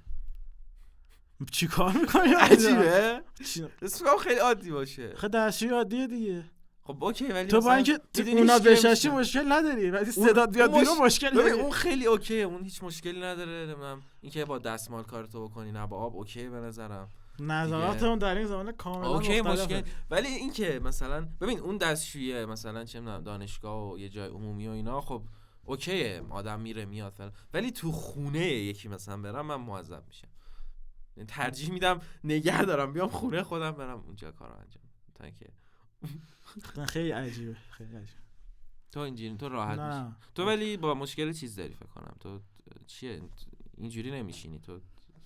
Speaker 2: چی کار میکنی؟
Speaker 1: عجیبه؟ اسمم خیلی عادی باشه.
Speaker 2: خب دستشویی عادیه دیگه.
Speaker 1: خب اوکی ولی
Speaker 2: تو با اینکه اونا بشاشی مشکل نداری ولی صدا بیاد بیرون مشکل داری.
Speaker 1: اون خیلی اوکیه. اون هیچ مشکلی نداره. نمیدونم اینکه با دستمال کارتو بکنی نه با آب اوکی به نظرم.
Speaker 2: نظراتمون در این زمانه کاملا
Speaker 1: اوکی
Speaker 2: مختلفه.
Speaker 1: مشکل. ولی اینکه مثلا ببین اون دستشویی مثلا چه میدونم دانشگاه و یه جای عمومی و اینا خب اوکیه آدم میره میاد فلان. ولی تو خونه یکی مثلا برم من معذب میشم. یعنی ترجیح میدم نگه دارم بیام خونه خودم برم اونجا کارو انجام تا اینکه
Speaker 2: خیلی عجیبه خیلی عجیبه.
Speaker 1: تو اینجوری تو راحت میشی. تو ولی با مشکل چیز داری فکر کنم. تو چیه اینجوری نمیشینی. تو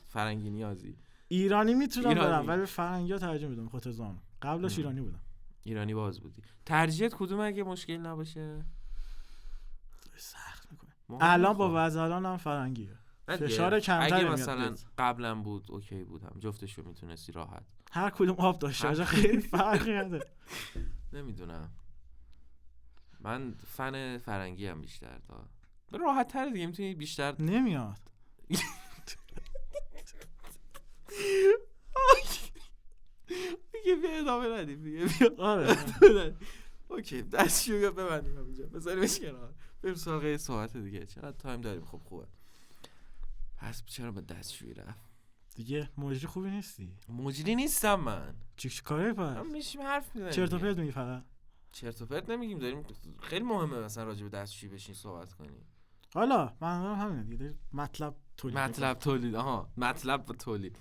Speaker 1: فرنگی نیازی.
Speaker 2: ایرانی میتونم برم ولی فرنگی‌ها ترجیح میدم خاطر زمان. قبلش ایرانی بودم.
Speaker 1: ایرانی باز بودی. ترجیحت کدوم اگه مشکل نباشه؟
Speaker 2: سخت میکنه. الان با وضع الانم فرنگیه. فشار کمتری
Speaker 1: اگه مثلا قبلا بود اوکی بودم جفتشو میتونستی راحت.
Speaker 2: هر کدوم آب داشته خیلی فرقی نداره.
Speaker 1: نمیدونم. من فن فرنگی هم بیشتر تا راحت تر دیگه میتونی بیشتر
Speaker 2: نمیاد.
Speaker 1: دیگه بیا ادامه ندیم دیگه بیا.
Speaker 2: آره
Speaker 1: اوکی دستشویی ببندیم اینجا بذاریمش کنار بریم سراغ صحبت دیگه. چقدر تایم داریم؟ خب خوبه. پس چرا به دستشویی رفت
Speaker 2: دیگه؟ مجری خوبی نیستی؟
Speaker 1: مجری نیستم من.
Speaker 2: چی کاره پس؟
Speaker 1: من میشیم حرف میزنیم.
Speaker 2: چرت و پرت میگی فقط؟
Speaker 1: چرت و پرت نمیگیم. داریم خیلی مهمه مثلا راجع به دستشویی بشین صحبت کنیم.
Speaker 2: حالا منظورم همینه دیگه. مطلب
Speaker 1: تولید. آها مطلب تولید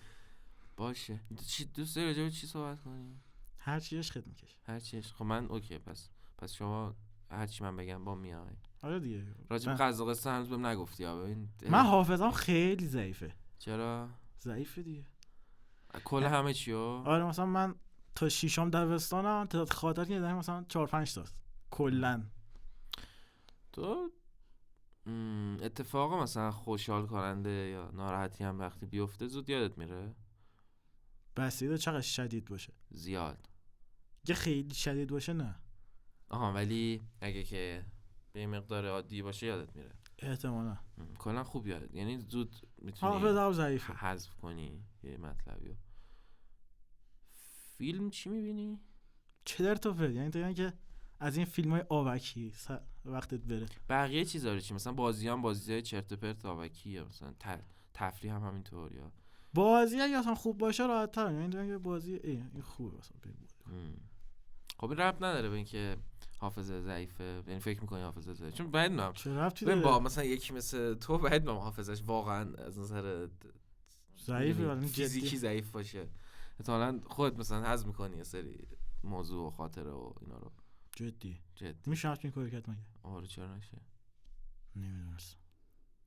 Speaker 1: باشه. چی دوست داری راجع به چی صحبت کنیم؟
Speaker 2: هر چی عشقت میکشه.
Speaker 1: هر چی عشق. خب من اوکی پس شما هر چی من بگم با میای.
Speaker 2: آره دیگه.
Speaker 1: راجع به قضا قصه هنوز بهم نگفتی ها. ببین
Speaker 2: من حافظم خیلی ضعیفه.
Speaker 1: چرا؟
Speaker 2: ضعیفه دیگه.
Speaker 1: کل همه چیو؟
Speaker 2: آره مثلا من تا ششم دبستانم تعداد خاطر که دارم مثلا 4-5 تا کلا.
Speaker 1: تو اتفاق مثلا خوشحال کننده یا ناراحتی هم وقتی بیفته زود یادت میره؟
Speaker 2: بسیده چقدر شدید باشه.
Speaker 1: زیاد.
Speaker 2: یه خیلی شدید باشه نه.
Speaker 1: آها ولی اگه که به مقدار عادی باشه یادت میره.
Speaker 2: احتمالاً.
Speaker 1: کلا خوب یادت یعنی زود میتونی
Speaker 2: حافظم ضعیفه.
Speaker 1: حذف کنی یه مطلبیو. فیلم چی میبینی؟
Speaker 2: چه در تو فرد؟ یعنی تو یعنی که از این فیلم‌های آوکی وقتت بره.
Speaker 1: بقیه چیزا رو چی؟ مثلا بازیای چرت و پرت آوکیه مثلا تفریح هم همینطور یا
Speaker 2: بازی اگه اصلا خوب باشه راحت‌تر. یعنی تو یعنی بازی این خوبه مثلا بگو.
Speaker 1: خب این ربط نداره به اینکه حافظه ضعیفه. یعنی فکر می‌کنی حافظه ضعیفه چون بعد نمیدونم
Speaker 2: چه ربطی داره
Speaker 1: با مثلا یکی مثل تو بعد نمیدونم حافظش واقعا از نظر
Speaker 2: ضعیفه ولی
Speaker 1: فیزیکی ضعیف باشه. احتمالاً خودت مثلا هضم می‌کنی یه سری موضوع و خاطره و اینا رو.
Speaker 2: جدی میشه همچین کاری کرد مگه؟
Speaker 1: آره چرا نشه؟
Speaker 2: نمیدونم.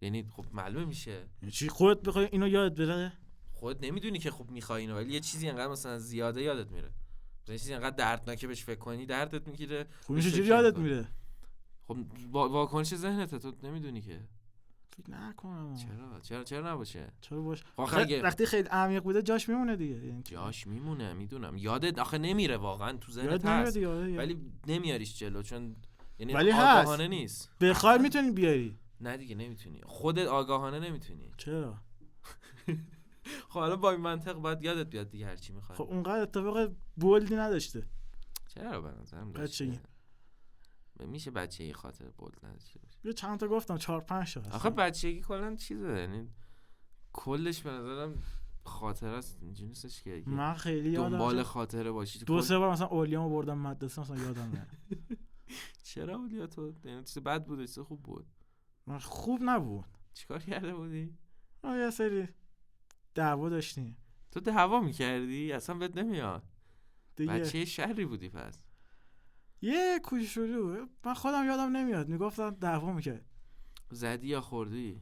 Speaker 1: یعنی خب معلومه میشه.
Speaker 2: یعنی چی خودت بخوای اینو یادت بره؟
Speaker 1: خودت نمیدونی که خب می‌خوای اینو ولی یه چیزی انقدر مثلا زیاده یادت میره. چیزی انقدر دردناکه بهش فکر کنی دردت میگیره.
Speaker 2: خب این چجوری یادت میره؟
Speaker 1: خب واکنش ذهنته تو نمیدونی که.
Speaker 2: فکر نکنم.
Speaker 1: چرا نباشه؟
Speaker 2: چرا باشه؟
Speaker 1: وقتی
Speaker 2: خیلی عمیق بوده جاش میمونه دیگه. یعنی
Speaker 1: جاش میمونه میدونم. یادت آخه نمیره واقعا تو ذهنت هست ولی نمیاریش جلو چون یعنی آگاهانه نیست.
Speaker 2: بخوای میتونی بیاری.
Speaker 1: نه دیگه نمیتونی. خودت آگاهانه نمیتونی.
Speaker 2: چرا؟
Speaker 1: خب حالا با این منطق باید یادت بیاد دیگه هر چی میخوای.
Speaker 2: خب اونقدر اتفاق بولدی نداشته.
Speaker 1: چرا به نظرم
Speaker 2: بچگی
Speaker 1: میشه بچگی خاطر بولد نداشته باشه.
Speaker 2: یه چند تا گفتم 4-5 تا.
Speaker 1: آخه بچگی کلا چیزه یعنی کلش به نظرم خاطره است اینجوری نیستش که
Speaker 2: من خیلی یادم
Speaker 1: دنبال خاطره باشی.
Speaker 2: 2-3 بار مثلا اولیامو بردم مدرسه مثلا یادم نمیاد.
Speaker 1: چرا اولیا تو یعنی چیز بد بود چیز خوب بود؟
Speaker 2: من خوب نبود.
Speaker 1: چیکار کرده بودی؟
Speaker 2: یه سری دعوا داشتیم.
Speaker 1: تو دعوا می‌کردی؟ اصلا بهت نمیاد.
Speaker 2: دیگه
Speaker 1: بچه شری بودی پس.
Speaker 2: یه کوچولو من خودم یادم نمیاد میگفتن دعوا میکرد.
Speaker 1: زدی یا خوردی؟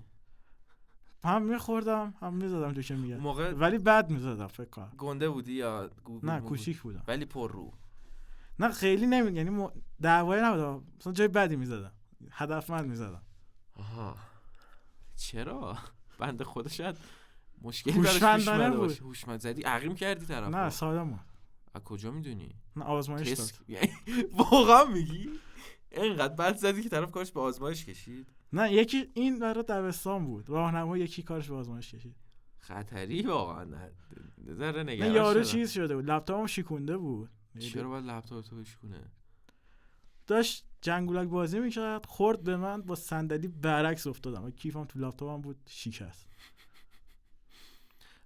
Speaker 2: هم میخوردم هم میزدم تو که میگه
Speaker 1: موقع
Speaker 2: ولی بد میزدم فکر کنم.
Speaker 1: گنده بودی یا
Speaker 2: نه کوچیک بودم
Speaker 1: ولی پر رو؟
Speaker 2: نه خیلی یعنی دعوایی نبود مثلا جای بدی میزدم هدفمند میزدم.
Speaker 1: آها چرا؟ بنده خدا شاید مشکلی داره باشه. هوشمند زدی عقیم کردی طرفو؟
Speaker 2: نه ساده‌مون.
Speaker 1: از کجا میدونی؟
Speaker 2: نه آزمایش داد.
Speaker 1: واقعا میگی؟ اینقدر بد زدی که طرف کارش به آزمایش کشید؟
Speaker 2: نه یکی این برای دبستان بود راهنما یکی کارش به آزمایش کشید.
Speaker 1: خطری واقعا. نه ذره نگران
Speaker 2: نه یارو چیز شده بود لپتاپم شیکونده بود.
Speaker 1: چرا باید لپتاپ تو بشکونه؟
Speaker 2: داشت جنگولک بازی میکرد خورد به من با صندلی برعکس افتادم کیفم تو لپتاپم بود شکست.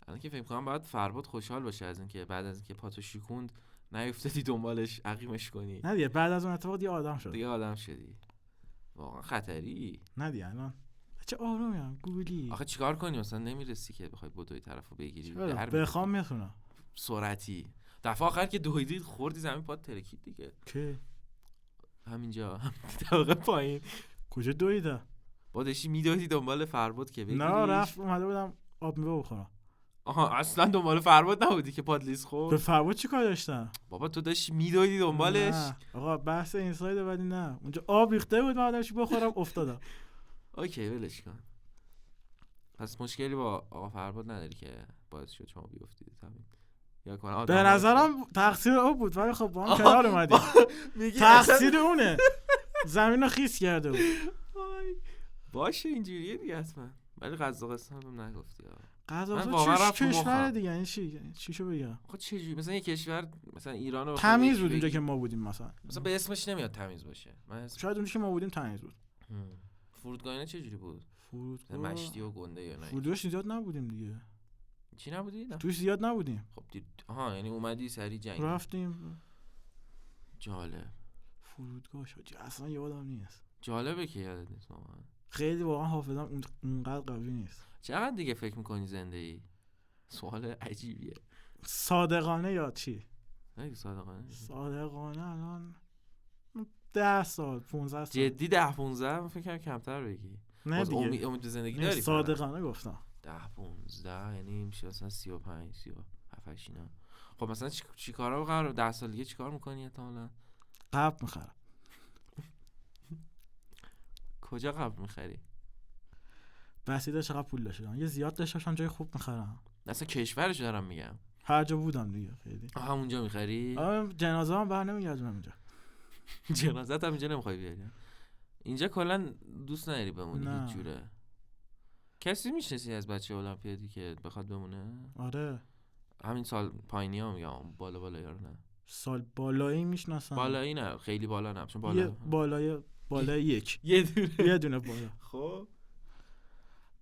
Speaker 1: الان که فکر کنم باید فرباد خوشحال باشه از اینکه بعد از اینکه پاتو شیکوند نیفتادی دنبالش عقیمش کنی.
Speaker 2: نه دیگه بعد از اون اتفاق دیگه آدم
Speaker 1: شدی. واقعا خطری.
Speaker 2: نه دیگه الان چه آرومیم گوگلی.
Speaker 1: آخه چیکار کنی مثلا نمیرسی که بخوای بدوی طرفو بگیری؟
Speaker 2: بخوام میتونم
Speaker 1: سرعتی. دفعه آخر که دویدی خوردی زمین پات ترکید دیگه.
Speaker 2: که
Speaker 1: همینجا طبقه پایین.
Speaker 2: کجا دویده؟
Speaker 1: با داشتی میدویدی دنبال فرباد که بگیریش؟
Speaker 2: نه رفت اومده بودم آب میوه بخورم.
Speaker 1: آها اصلا دنبال فرباد نبودی که پات لیز خورد؟
Speaker 2: به فرباد چیکار داشتم؟
Speaker 1: بابا تو داشتی میدویدی دنبالش.
Speaker 2: نه آقا بحث اینساید ولی نه اونجا آب ریخته بود من آدمش بخورم افتادم.
Speaker 1: اوکی ولش کن. پس مشکلی با آقا فرباد نداری که باعث شد شما بیافتید همین. یا کنه
Speaker 2: به نظرم تقصیر او بود ولی خب با هم کنار اومدیم. تقصیر اونه. زمینو خیس کرده بود.
Speaker 1: باشه اینجوریه دیگه حتما. ولی قضا قسم هم نگفتی.
Speaker 2: قضا کشور دیگه این چی شو بگم؟
Speaker 1: آخه چجوری مثلا یه کشور مثلا ایرانو
Speaker 2: تمیز بود اونجا که ما بودیم مثلا
Speaker 1: به اسمش نمیاد تمیز باشه.
Speaker 2: شاید اونجا که ما بودیم تمیز بود.
Speaker 1: فرودگاه اینا چجوری بود؟
Speaker 2: فرودگاه
Speaker 1: مشتی و گنده یا نه؟
Speaker 2: فرودگاهش زیاد نبودیم دیگه.
Speaker 1: چی نبودی؟ نه
Speaker 2: توش زیاد نبودیم.
Speaker 1: خب آها یعنی اومدی سری جنگ
Speaker 2: رفتیم.
Speaker 1: جالب.
Speaker 2: فرودگاه شد اصلا یادم نیست.
Speaker 1: جالبه که یادت نیست واقعا.
Speaker 2: خیلی واقعا حافظم اونقدر قوی نیست.
Speaker 1: چقدر دیگه فکر میکنی زنده ای؟ سوال عجیبیه.
Speaker 2: صادقانه یا چی؟
Speaker 1: نه
Speaker 2: صادقانه الان 10 سال 15 سال.
Speaker 1: جدی 10 15 من فکر کنم کمتر بگی.
Speaker 2: نه دیگه
Speaker 1: امید زندگی داری؟
Speaker 2: صادقانه گفتم
Speaker 1: 10 15 یعنی میشه مثلا 35 37 اینا. خب مثلا چی کارا قرار 10 سال دیگه چیکار میکنی احتمالاً؟
Speaker 2: قبل میخرم.
Speaker 1: کجا قبل میخری؟
Speaker 2: بسیده چقدر پول داشتم یه زیاد داشتم جای خوب میخرم.
Speaker 1: اصلا کشورش دارم میگم
Speaker 2: هر جا بودم دیگه خیلی.
Speaker 1: همونجا میخری؟
Speaker 2: جنازه هم بر نمیگردم اینجا.
Speaker 1: جنازت هم اینجا نمیخوای بیاری؟ اینجا کلا دوست نداری بمونی هیچ جوره؟ کسی میشناسی از بچه المپیادی که بخواد بمونه؟
Speaker 2: آره
Speaker 1: همین سال پایینی ها میگم بالا یارو نه
Speaker 2: سال بالایی میشناسم.
Speaker 1: بالایی نه خیلی بالا نه چون بالای
Speaker 2: یک یه دونه بالا.
Speaker 1: خب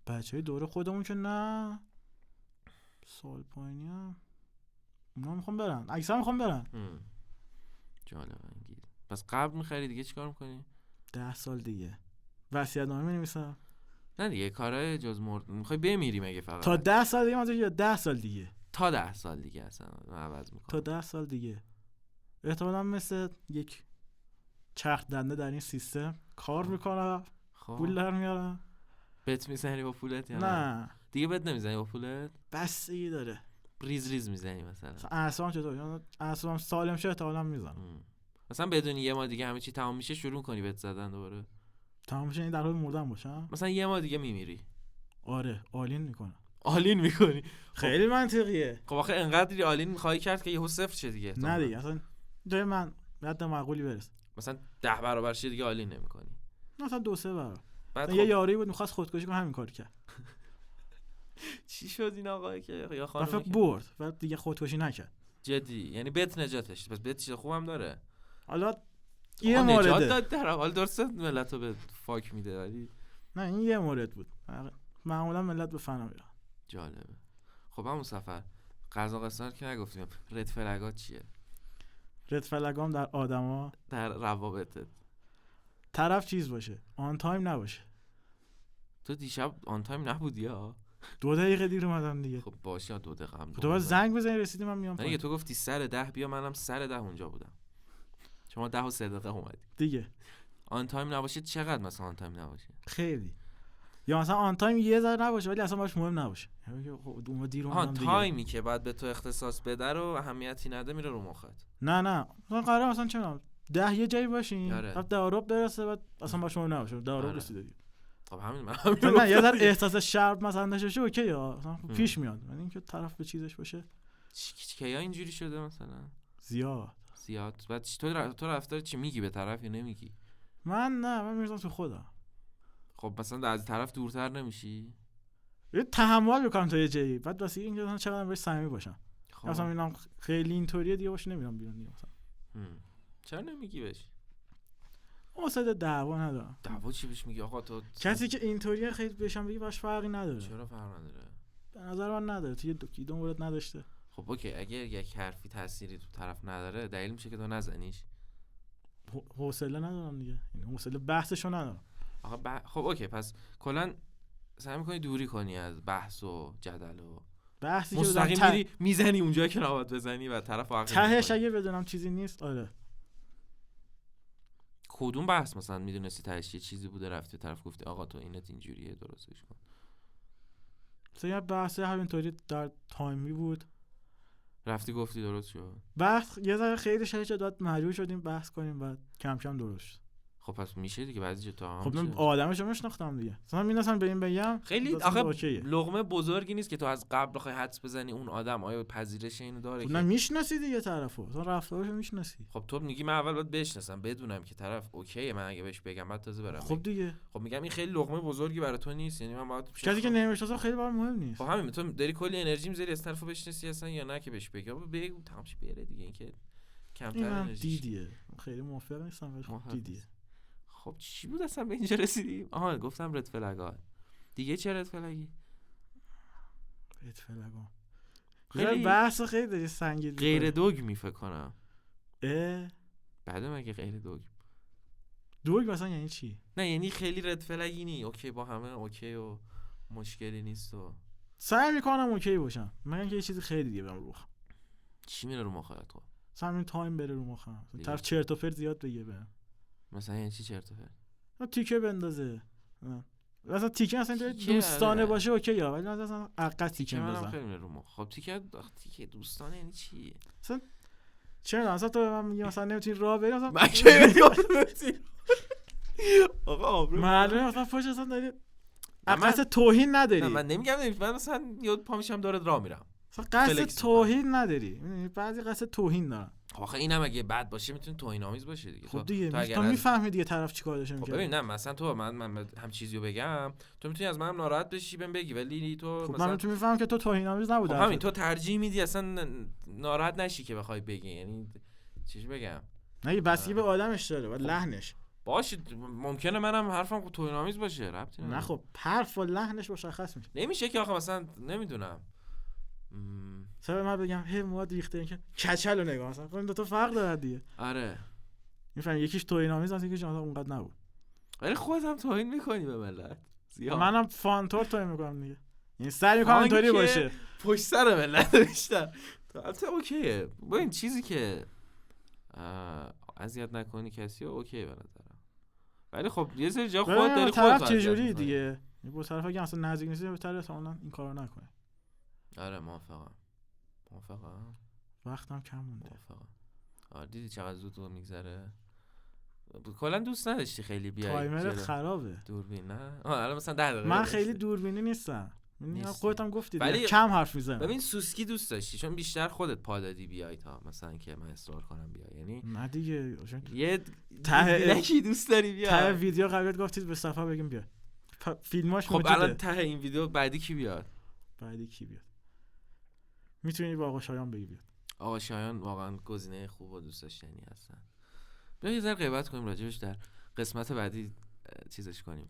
Speaker 2: بچهای دوره خودمون که نه سال پایینی هم اونا میخوام برن اکثر میخوام برن.
Speaker 1: جالبه انگیز. پس قبل میخری دیگه چیکار میکنی؟
Speaker 2: 10 سال دیگه وصیت‌نامه می‌نویسم.
Speaker 1: نه دیگه کارهای جز مرد میخوای بمیری مگه فقط؟
Speaker 2: تا 10 سال دیگه مثلا یا 10 سال دیگه
Speaker 1: تا 10 سال دیگه اصلا عوض میکنم.
Speaker 2: تا 10 سال دیگه احتمالاً مثل یک چرخ دنده در این سیستم کار میکنم. پول در میارم.
Speaker 1: بت میزنی با پولت یا
Speaker 2: نه؟
Speaker 1: دیگه بت نمیزنی با پولت؟
Speaker 2: بستگی داره.
Speaker 1: ریز ریز میزنی مثلا؟
Speaker 2: اعصابم چطور؟ اعصابم سالم شه احتمالاً میزنم.
Speaker 1: مثلا بدون یه ما دیگه همه چی تمام میشه شروع کنی بهت زدن دوباره؟
Speaker 2: تمام میشه این در حال مردن باشم؟
Speaker 1: مثلا یه ما دیگه میمیری.
Speaker 2: آره آلین میکنم.
Speaker 1: آلین میکنی؟
Speaker 2: خیلی منطقیه.
Speaker 1: خب آخه انقدر آلین میخوای کرد که یهو صفر شه دیگه.
Speaker 2: نه دیگه اصلا جای من حد معقولی برسه.
Speaker 1: مثلا 10 برابر شه دیگه آلین نمیکنی.
Speaker 2: مثلا 2-3 برابر.
Speaker 1: بعد
Speaker 2: یه یاری بود می‌خواست خودکشی کنه همین کارو کرد.
Speaker 1: چی شد این آقایی که یا خانم
Speaker 2: فقط برد و دیگه خودکشی نکرد.
Speaker 1: جدی؟ یعنی بت نجاتش. پس بت چیز خوبم داره.
Speaker 2: حالا یه مورده.
Speaker 1: نجات داد در حال درسته ملتو به فاک میده ولی
Speaker 2: نه این یه مورد بود. معمولا ملت به فنا میرن.
Speaker 1: جالبه. خب همون سفر قضا قسمت که نگفتیم رد فلگات چیه؟
Speaker 2: رد فلگام در آدما
Speaker 1: در روابطت
Speaker 2: طرف چیز باشه آن تایم نباشه.
Speaker 1: تو دیشب آن تایم نبودی ها؟
Speaker 2: 2 دقیقه دیر اومدم دیگه.
Speaker 1: خب باشه 2 دقیقه هم.
Speaker 2: تو باید زنگ بزنی رسیدی من میام
Speaker 1: دیگه. تو گفتی سر 10 بیا، منم سر 10 اونجا بودم. شما 10 و 3 دقیقه اومدی
Speaker 2: دیگه.
Speaker 1: آن تایم نباشه چقدر مثلا آن تایم نباشه؟
Speaker 2: خیلی. یا مثلا آن تایم یه ذره نباشه ولی اصلا باش مهم نباشه. خب اون دیر اومدم دیگه.
Speaker 1: تایمی که بعد به تو اختصاص بده رو اهمیتی نده میره رو مخت.
Speaker 2: نه مثلا قرار مثلا چه میدونم 10 یه جایی باشین
Speaker 1: بعد
Speaker 2: دارو برسه بعد اصلا باش مهم نباشه. دارو رسیده دیگه.
Speaker 1: خب همین
Speaker 2: نه یه ذره احساس شرم مثلا داشته اوکی یا مثلا پیش میاد. یعنی اینکه طرف به چیزش باشه.
Speaker 1: کیا اینجوری شده مثلا؟ زیاد. بعد تو رفتار چی میگی به طرف یا نمیگی؟
Speaker 2: من میرزم تو خودم.
Speaker 1: خب مثلا از طرف دورتر نمیشی؟
Speaker 2: یه تحمل میکنم تا یه جایی بعد واسه اینکه مثلا چقدر بهش صمیمی باشم.
Speaker 1: خب.
Speaker 2: مثلا اینم خیلی اینطوریه دیگه باشه نمیرم بیرون دیگه مثلا.
Speaker 1: چرا نمیگی بهش؟
Speaker 2: اصلا دعوا ندارم.
Speaker 1: دعوا چی بهش میگی آقا تو؟
Speaker 2: کسی که اینطوریه خیلی بهشم بگی باش فرقی نداره.
Speaker 1: چرا فرق نداره؟
Speaker 2: به نظر من نداره. تو یه دو مورد نداشته.
Speaker 1: خب اوکی اگه یک حرفی تأثیری تو طرف نداره دلیل میشه که تو نزنیش.
Speaker 2: حوصله ندارم دیگه. این حوصله بحثشو ندارم.
Speaker 1: آقا خب اوکی پس کلا سعی می‌کنی دوری کنی از بحث و جدل و
Speaker 2: بحثی که
Speaker 1: مستقیم میزنی اونجایی که نباید بزنی و طرف واقعا
Speaker 2: تهش اگه بدونم چیزی نیست. آره.
Speaker 1: کدوم بحث مثلا میدونستی تهش یه چیزی بوده رفتی طرف گفتی آقا تو اینت اینجوریه درستش کن؟
Speaker 2: مثلا یه بحث همینطوری در تایمی بود
Speaker 1: رفتی گفتی درست شد.
Speaker 2: بحث یه ذره خیلی شدید داد مجبور شدیم بحث کنیم بعد کم کم درست شد.
Speaker 1: خب پس میشه دیگه بعضی جا تا
Speaker 2: خب من آدمشو میشناختم دیگه. مثلا می‌ناستم به این بگم
Speaker 1: خیلی آخه لقمه بزرگی نیست که تو از قبل بخوای حدس بزنی اون آدم آیا پذیرش اینو داره.
Speaker 2: خب نه میشناسی دیگه طرفو. مثلا رفتارشو میشناسی.
Speaker 1: خب تو میگی من اول باید بشناسم بدونم که طرف اوکیه من اگه بهش بگم بعد تازه برم.
Speaker 2: خب دیگه.
Speaker 1: خب میگم این خیلی لقمه بزرگی برای تو نیست. یعنی من باید
Speaker 2: کسی که نمیشناسم خیلی برام مهم نیست.
Speaker 1: خب همین تو داری کلی انرژی میذاری از طرفو بشناسی اصلا یا نه که بهش بگی بگو تمام شه بره دیگه. این که کمتر انرژی
Speaker 2: دیدیه. خیلی موافق نیستم ولی خب دیدیه.
Speaker 1: خب چی بود اصلا به اینجا رسیدیم؟ آها گفتم رد فلگات. دیگه چه رد فلگی؟
Speaker 2: رد فلگام خیلی بحث خیلی داری سنگین.
Speaker 1: غیر دوگ فکر کنم.
Speaker 2: بعد
Speaker 1: مگه غیر
Speaker 2: دوگ مثلا یعنی چی؟
Speaker 1: نه یعنی خیلی رد فلگی نی. اوکی با همه اوکی و مشکلی نیست و
Speaker 2: سعی میکنم اوکی باشم. مگه یه چیزی خیلی دیگه برام روخ.
Speaker 1: چی میره رو مخت تو؟
Speaker 2: همین تایم بره رو مخم. طرف چرت و پرت زیاد بگه بهم.
Speaker 1: مثلا یعنی چی چرت و پرت؟
Speaker 2: تیکه بندازه. مثلا تیکه اصلا دوستانه باشه اوکی ولی مثلا عقد تیکه بندازه.
Speaker 1: خیلی رو مخ. خب تیکه دوستانه یعنی چی؟
Speaker 2: مثلا چرا مثلا تو به من میگی مثلا نمیتونی راه بری مثلا
Speaker 1: من کی نمیتونی آقا آبرو
Speaker 2: معلومه مثلا فوش اصلا داری قصد توهین نداری.
Speaker 1: نه من نمیگم من مثلا یاد پا میشم داره راه میرم
Speaker 2: مثلا قصد توهین نداری. بعضی قصد توهین دارن.
Speaker 1: آخه اینم اگه بد باشه میتونه توهین آمیز باشه دیگه.
Speaker 2: خب دیگه تو میفهمی دیگه طرف چیکار داشته میکنه.
Speaker 1: خب ببین نه مثلا تو من هم چیزیو بگم تو میتونی از منم ناراحت بشی بهم بگی ولی تو
Speaker 2: خب
Speaker 1: مثلا
Speaker 2: من تو میفهمم که تو توهین آمیز نبوده.
Speaker 1: خب همین تو ترجیح میدی اصلا ناراحت نشی که بخوای بگی. یعنی چیش بگم
Speaker 2: نه بسی به آدمش داره و لحنش
Speaker 1: باشه. ممکنه منم حرفم توهین آمیز باشه ربطی نداره.
Speaker 2: نه خب حرف و لحنش مشخص میشه.
Speaker 1: نمیشه که آخه مثلا نمیدونم
Speaker 2: سبب من بگم هی مواد ریخته که کچلو نگاه مثلا این دو تا فرق داره دیگه.
Speaker 1: آره
Speaker 2: میفهمی یکیش توهین آمیز است یکیش مثلا اونقدر نبود.
Speaker 1: ولی خودت هم توهین میکنی به ملت زیاد.
Speaker 2: منم فانتور توهین میکنم دیگه. این سعی میکنم اینطوری باشه
Speaker 1: پشت سر ملت بیشتر. البته اوکیه با این چیزی که اذیت نکنی کسی اوکی به نظرم. ولی خب یه سری جا خودت داری خودت
Speaker 2: چجوری دیگه با طرف اگه اصلا نزدیک نیستی بهتره اصلا این کارو نکنه.
Speaker 1: آره موافقم. موافقم.
Speaker 2: وقتم کم مونده.
Speaker 1: موافقم. دیدی چقدر زود میگذره. کلا دوست نداشتی خیلی بیای.
Speaker 2: تایمر خرابه.
Speaker 1: دوربین نه. الان مثلا 10 دقیقه.
Speaker 2: من خیلی دوربینی نیستم. خودت هم گفتی
Speaker 1: ولی
Speaker 2: کم حرف میزنم.
Speaker 1: ببین سوسکی دوست داشتی چون بیشتر خودت پا دادی بیای تا مثلا که من اصرار کنم بیای. یعنی
Speaker 2: نه دیگه
Speaker 1: یه ته دوست داری بیا.
Speaker 2: ته ویدیو قبلت گفتید به صفحه بگیم بیا. فیلماش موجوده.
Speaker 1: خب الان ته این ویدیو بعدی کی بیاد؟
Speaker 2: میتونی با آقا شایان بگی بیاد.
Speaker 1: آقا شایان واقعا گزینه خوب و دوست داشتنی هستن. بیا یه ذره غیبت کنیم راجبش در قسمت بعدی چیزش کنیم.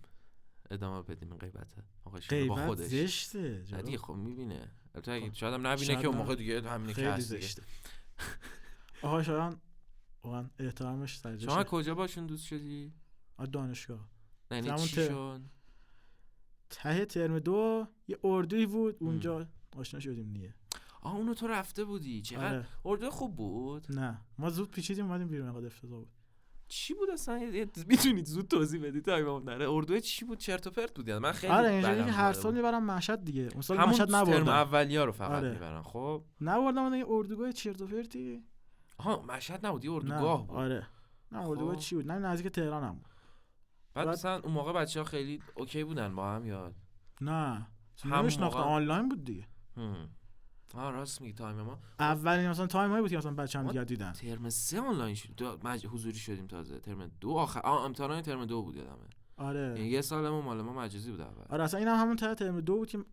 Speaker 1: ادامه بدیم این غیبته. آقا شایان با خودش
Speaker 2: زشته.
Speaker 1: دیگه خب میبینه. البته اگه شاید هم نبینه که اون موقع دیگه همینه که هست دیگه.
Speaker 2: آقا شایان واقعا احترامش سر جاشه.
Speaker 1: شما کجا باشون دوست شدی؟
Speaker 2: دانشگاه.
Speaker 1: یعنی چی شد؟
Speaker 2: ته ترم 2 یه اردویی بود اونجا آشنا شدیم دیگه.
Speaker 1: اونو تو رفته بودی؟ چقدر اردو خوب بود؟
Speaker 2: نه ما زود پیچیدیم اومدیم بیرون. اینقدر افتضاح بود.
Speaker 1: چی بود اصلا؟ میتونید زود توضیح بدید تا ایمون نره؟ اردو چی بود؟ چرت و پرت بود. من خیلی
Speaker 2: اینجوری که هر سال میبرم مشهد دیگه. اون سال مشهد نبردم.
Speaker 1: ترم اولیا رو فقط میبرن. خب
Speaker 2: نبردم اون اردوگاه چرت و پرتی.
Speaker 1: مشهد نبود، یه اردوگاه بود.
Speaker 2: نه اردوگاه چی بود؟ نه نزدیک تهران هم بود.
Speaker 1: بعد مثلا اون موقع بچه‌ها خیلی اوکی بودن با هم یا
Speaker 2: نه؟ همش ناخته آنلاین بود دیگه.
Speaker 1: راست میگی. تایم ما
Speaker 2: اولین مثلا تایمایی بود که مثلا بچه‌ام دیگه دیدن.
Speaker 1: ترم 3 آنلاین شد. حضوری شدیم تازه. ترم 2 آخر امتحان ترم 2 بود یادمه. یعنی یه سالمون مال ما مجازی بود اول.
Speaker 2: اصلا اینم همون ترم 2 بود که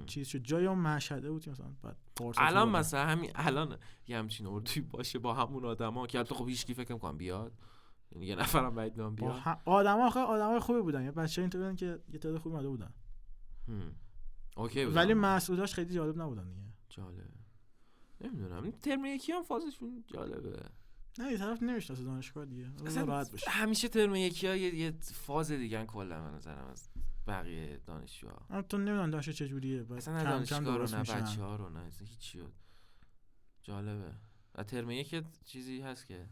Speaker 2: چیز شد جای اون مشهده بود مثلا بعد
Speaker 1: الان مثلا همین الان یه همچین اردوی باشه با همون آدما که البته خب هیچ کی فکر نمی‌کنم بیاد. یعنی یه نفرم بعید نمیاد بیاد.
Speaker 2: آدمای خوبی بودن. یه بچه‌ها اینطوری بودن که یه تعداد خوبی اومده بودن.
Speaker 1: اوکی بود.
Speaker 2: ولی مسعوداش خیلی جالب نبودن دیگه.
Speaker 1: جالب. نمیدونم. ترم یکی هم فازشون جالبه.
Speaker 2: نه یه طرف نمیشناسه دانشگاه دیگه. راحت بشه.
Speaker 1: همیشه ترم یکی ها یه فاز دیگه کلا من نظرم از بقیه دانشجوها.
Speaker 2: تو نمیدونم دانشجو چه جوریه.
Speaker 1: اصلا دانشگاه رو نه بچه‌ها رو نه هیچی. جالبه. ترم یک چیزی هست که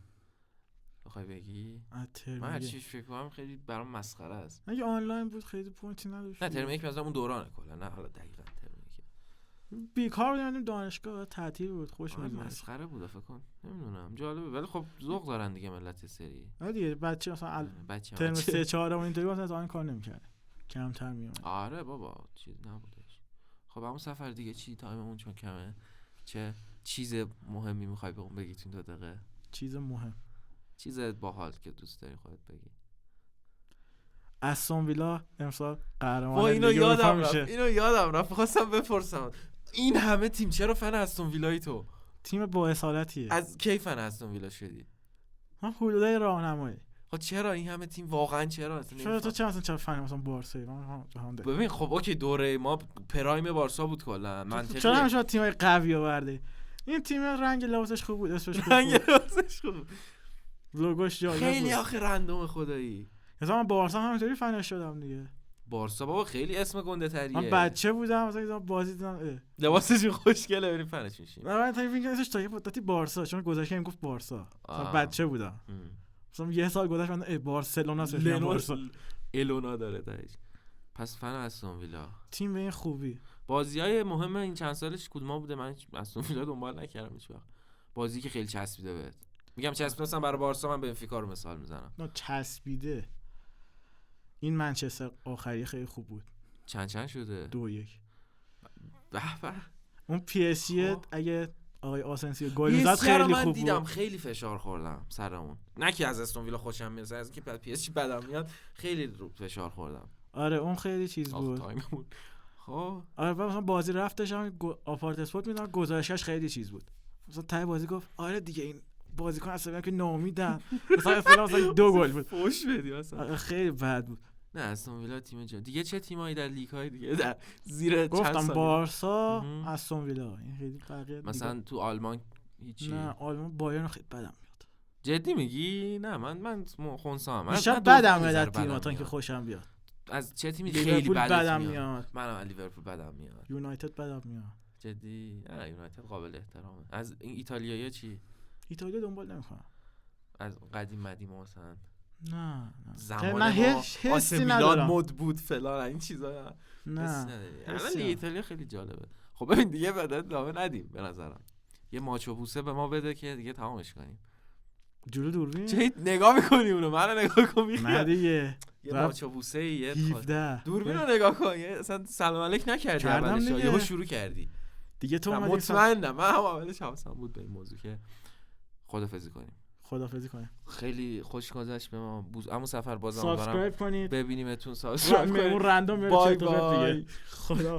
Speaker 1: بخوای بگی؟ من هر چیش فکر کنم خیلی برام مسخره است.
Speaker 2: اگه آنلاین بود خیلی پوینتی نداشت.
Speaker 1: نه ترم یک مثلا اون دورانه کلا. نه حالا دقیقاً ترم یک
Speaker 2: بیکار بودیم دانشگاه تعطیل بود. خوش می‌گذشت.
Speaker 1: مسخره بود فکر کن. نمیدونم جالبه ولی خب ذوق دارن دیگه ملت سری.
Speaker 2: دیگه بچه مثلا ترم 3 4 اون اینطوری مثلا آن کار نمی‌کرد. کمتر میومد.
Speaker 1: آره بابا چیز نبودش. خب همون سفر دیگه چی تایممون چون کمه. چه چیز مهمی می‌خوای بهمون بگی تو 2 دقیقه؟
Speaker 2: چیز مهم.
Speaker 1: چیز باحال که دوست داری خودت بگی.
Speaker 2: استون ویلا امسال قهرمان
Speaker 1: لیگ میشه. اینو یادم رفت. خواستم بپرسم این همه تیم چرا فن استون ویلایی تو؟
Speaker 2: تیم با اصالتیه.
Speaker 1: از کی فن استون ویلا شدی؟
Speaker 2: من حدودای راهنمایی.
Speaker 1: خب چرا این همه تیم واقعا چرا
Speaker 2: اصلا تو چرا فن مثلا بارسا؟
Speaker 1: ببین خب اوکی دوره ما پرایم بارسا بود کلا. منطقیه.
Speaker 2: چرا همیشه تیمای قوی آورده؟ این تیم رنگ لباسش خوب بود، اسمش خوب بود.
Speaker 1: رنگ لباسش خوب.
Speaker 2: لوگوش جالب بود.
Speaker 1: خیلی آخه رندوم خدایی.
Speaker 2: مثلا من بارسا همینطوری فنش شدم دیگه.
Speaker 1: بارسا بابا خیلی اسم گنده تریه.
Speaker 2: من بچه بودم مثلا بازی دیدم
Speaker 1: لباسش خوشگله بریم فنش میشیم.
Speaker 2: من تا فکر کردم تا یه مدتی بارسا چون گذاشته میگفت بارسا. مثلا بچه بودم. مثلا یه سال گذشت من بارسلونا اسمش بارسا.
Speaker 1: الونا داره تاش. پس فن استون ویلا.
Speaker 2: تیم به این خوبی.
Speaker 1: بازیای مهم این چند سالش کدوما بوده؟ من استون ویلا دنبال نکردم هیچ وقت. بازی که خیلی چسبیده بهت. میگم چسبیده مثلا برای بارسا من بنفیکا رو مثال میزنم.
Speaker 2: نه چسبیده. این منچستر آخری خیلی خوب بود.
Speaker 1: چند شده؟
Speaker 2: 2-1.
Speaker 1: به به.
Speaker 2: اون پی اس جی اگه آقای آسنسیو گل زد خیلی خوب بود.
Speaker 1: دیدم خیلی فشار خوردم سر اون. نه که از استون ویلا خوشم میاد، از اینکه پی اس جی بدم میاد خیلی فشار خوردم.
Speaker 2: آره اون خیلی چیز بود.
Speaker 1: خب
Speaker 2: آره مثلا بازی رفتش هم آپارت اسپورت میدونم گزارشش خیلی چیز بود. مثلا ته بازی گفت آره دیگه این بازیکن اصلا که ناامیدن. مثلا 2 گل بود.
Speaker 1: فوش بدی مثلا.
Speaker 2: خیلی بد بود.
Speaker 1: نه استون ویلا تیم دیگه. چه تیمایی در لیگ های دیگه در زیر چند
Speaker 2: گفتم بارسا، استون ویلا، این خیلی بقیه
Speaker 1: مثلا دیگه. تو آلمان هیچی؟
Speaker 2: نه آلمان بایرن خیلی بدم میاد.
Speaker 1: جدی میگی؟ نه من خونسام.
Speaker 2: من بدم میاد از تیم‌ها که خوشم بیاد.
Speaker 1: از چه تیمی خیلی
Speaker 2: بدم میاد؟
Speaker 1: من لیورپول بدم میاد.
Speaker 2: یونایتد بدم میاد.
Speaker 1: جدی؟ نه یونایتد قابل احترامه. از این ایتالیایی چی؟
Speaker 2: ایتالیا دنبال نمی‌کنم.
Speaker 1: از قدیم مثلا
Speaker 2: نه
Speaker 1: زمان حسی ندارم. مد بود فلان این چیزا.
Speaker 2: نه
Speaker 1: الان ایتالیا خیلی جالبه. خب ببین دیگه بعد ادامه ندیم به نظرم. یه ماچو پوسه به ما بده که دیگه تمامش کنیم.
Speaker 2: جلو دوربین
Speaker 1: چه نگاه میکنی اونو؟ منو نگاه کن.
Speaker 2: نه دیگه
Speaker 1: یه ماچو پوسه، یه
Speaker 2: 17
Speaker 1: دوربین رو نگاه کن. اصلا سلام علیک نکردی اولش، یهو شروع کردی
Speaker 2: دیگه. تو
Speaker 1: مطمئنم من هم اولش حواسم بود به این موضوع که خدافظی کنیم. خیلی خوش گذشت به ما. عمو سفر بازم
Speaker 2: سابسکرایب کنید،
Speaker 1: ببینیمتون. سابسکرایب کنید.
Speaker 2: اون رندوم میره چرت و پرت دیگه. خدا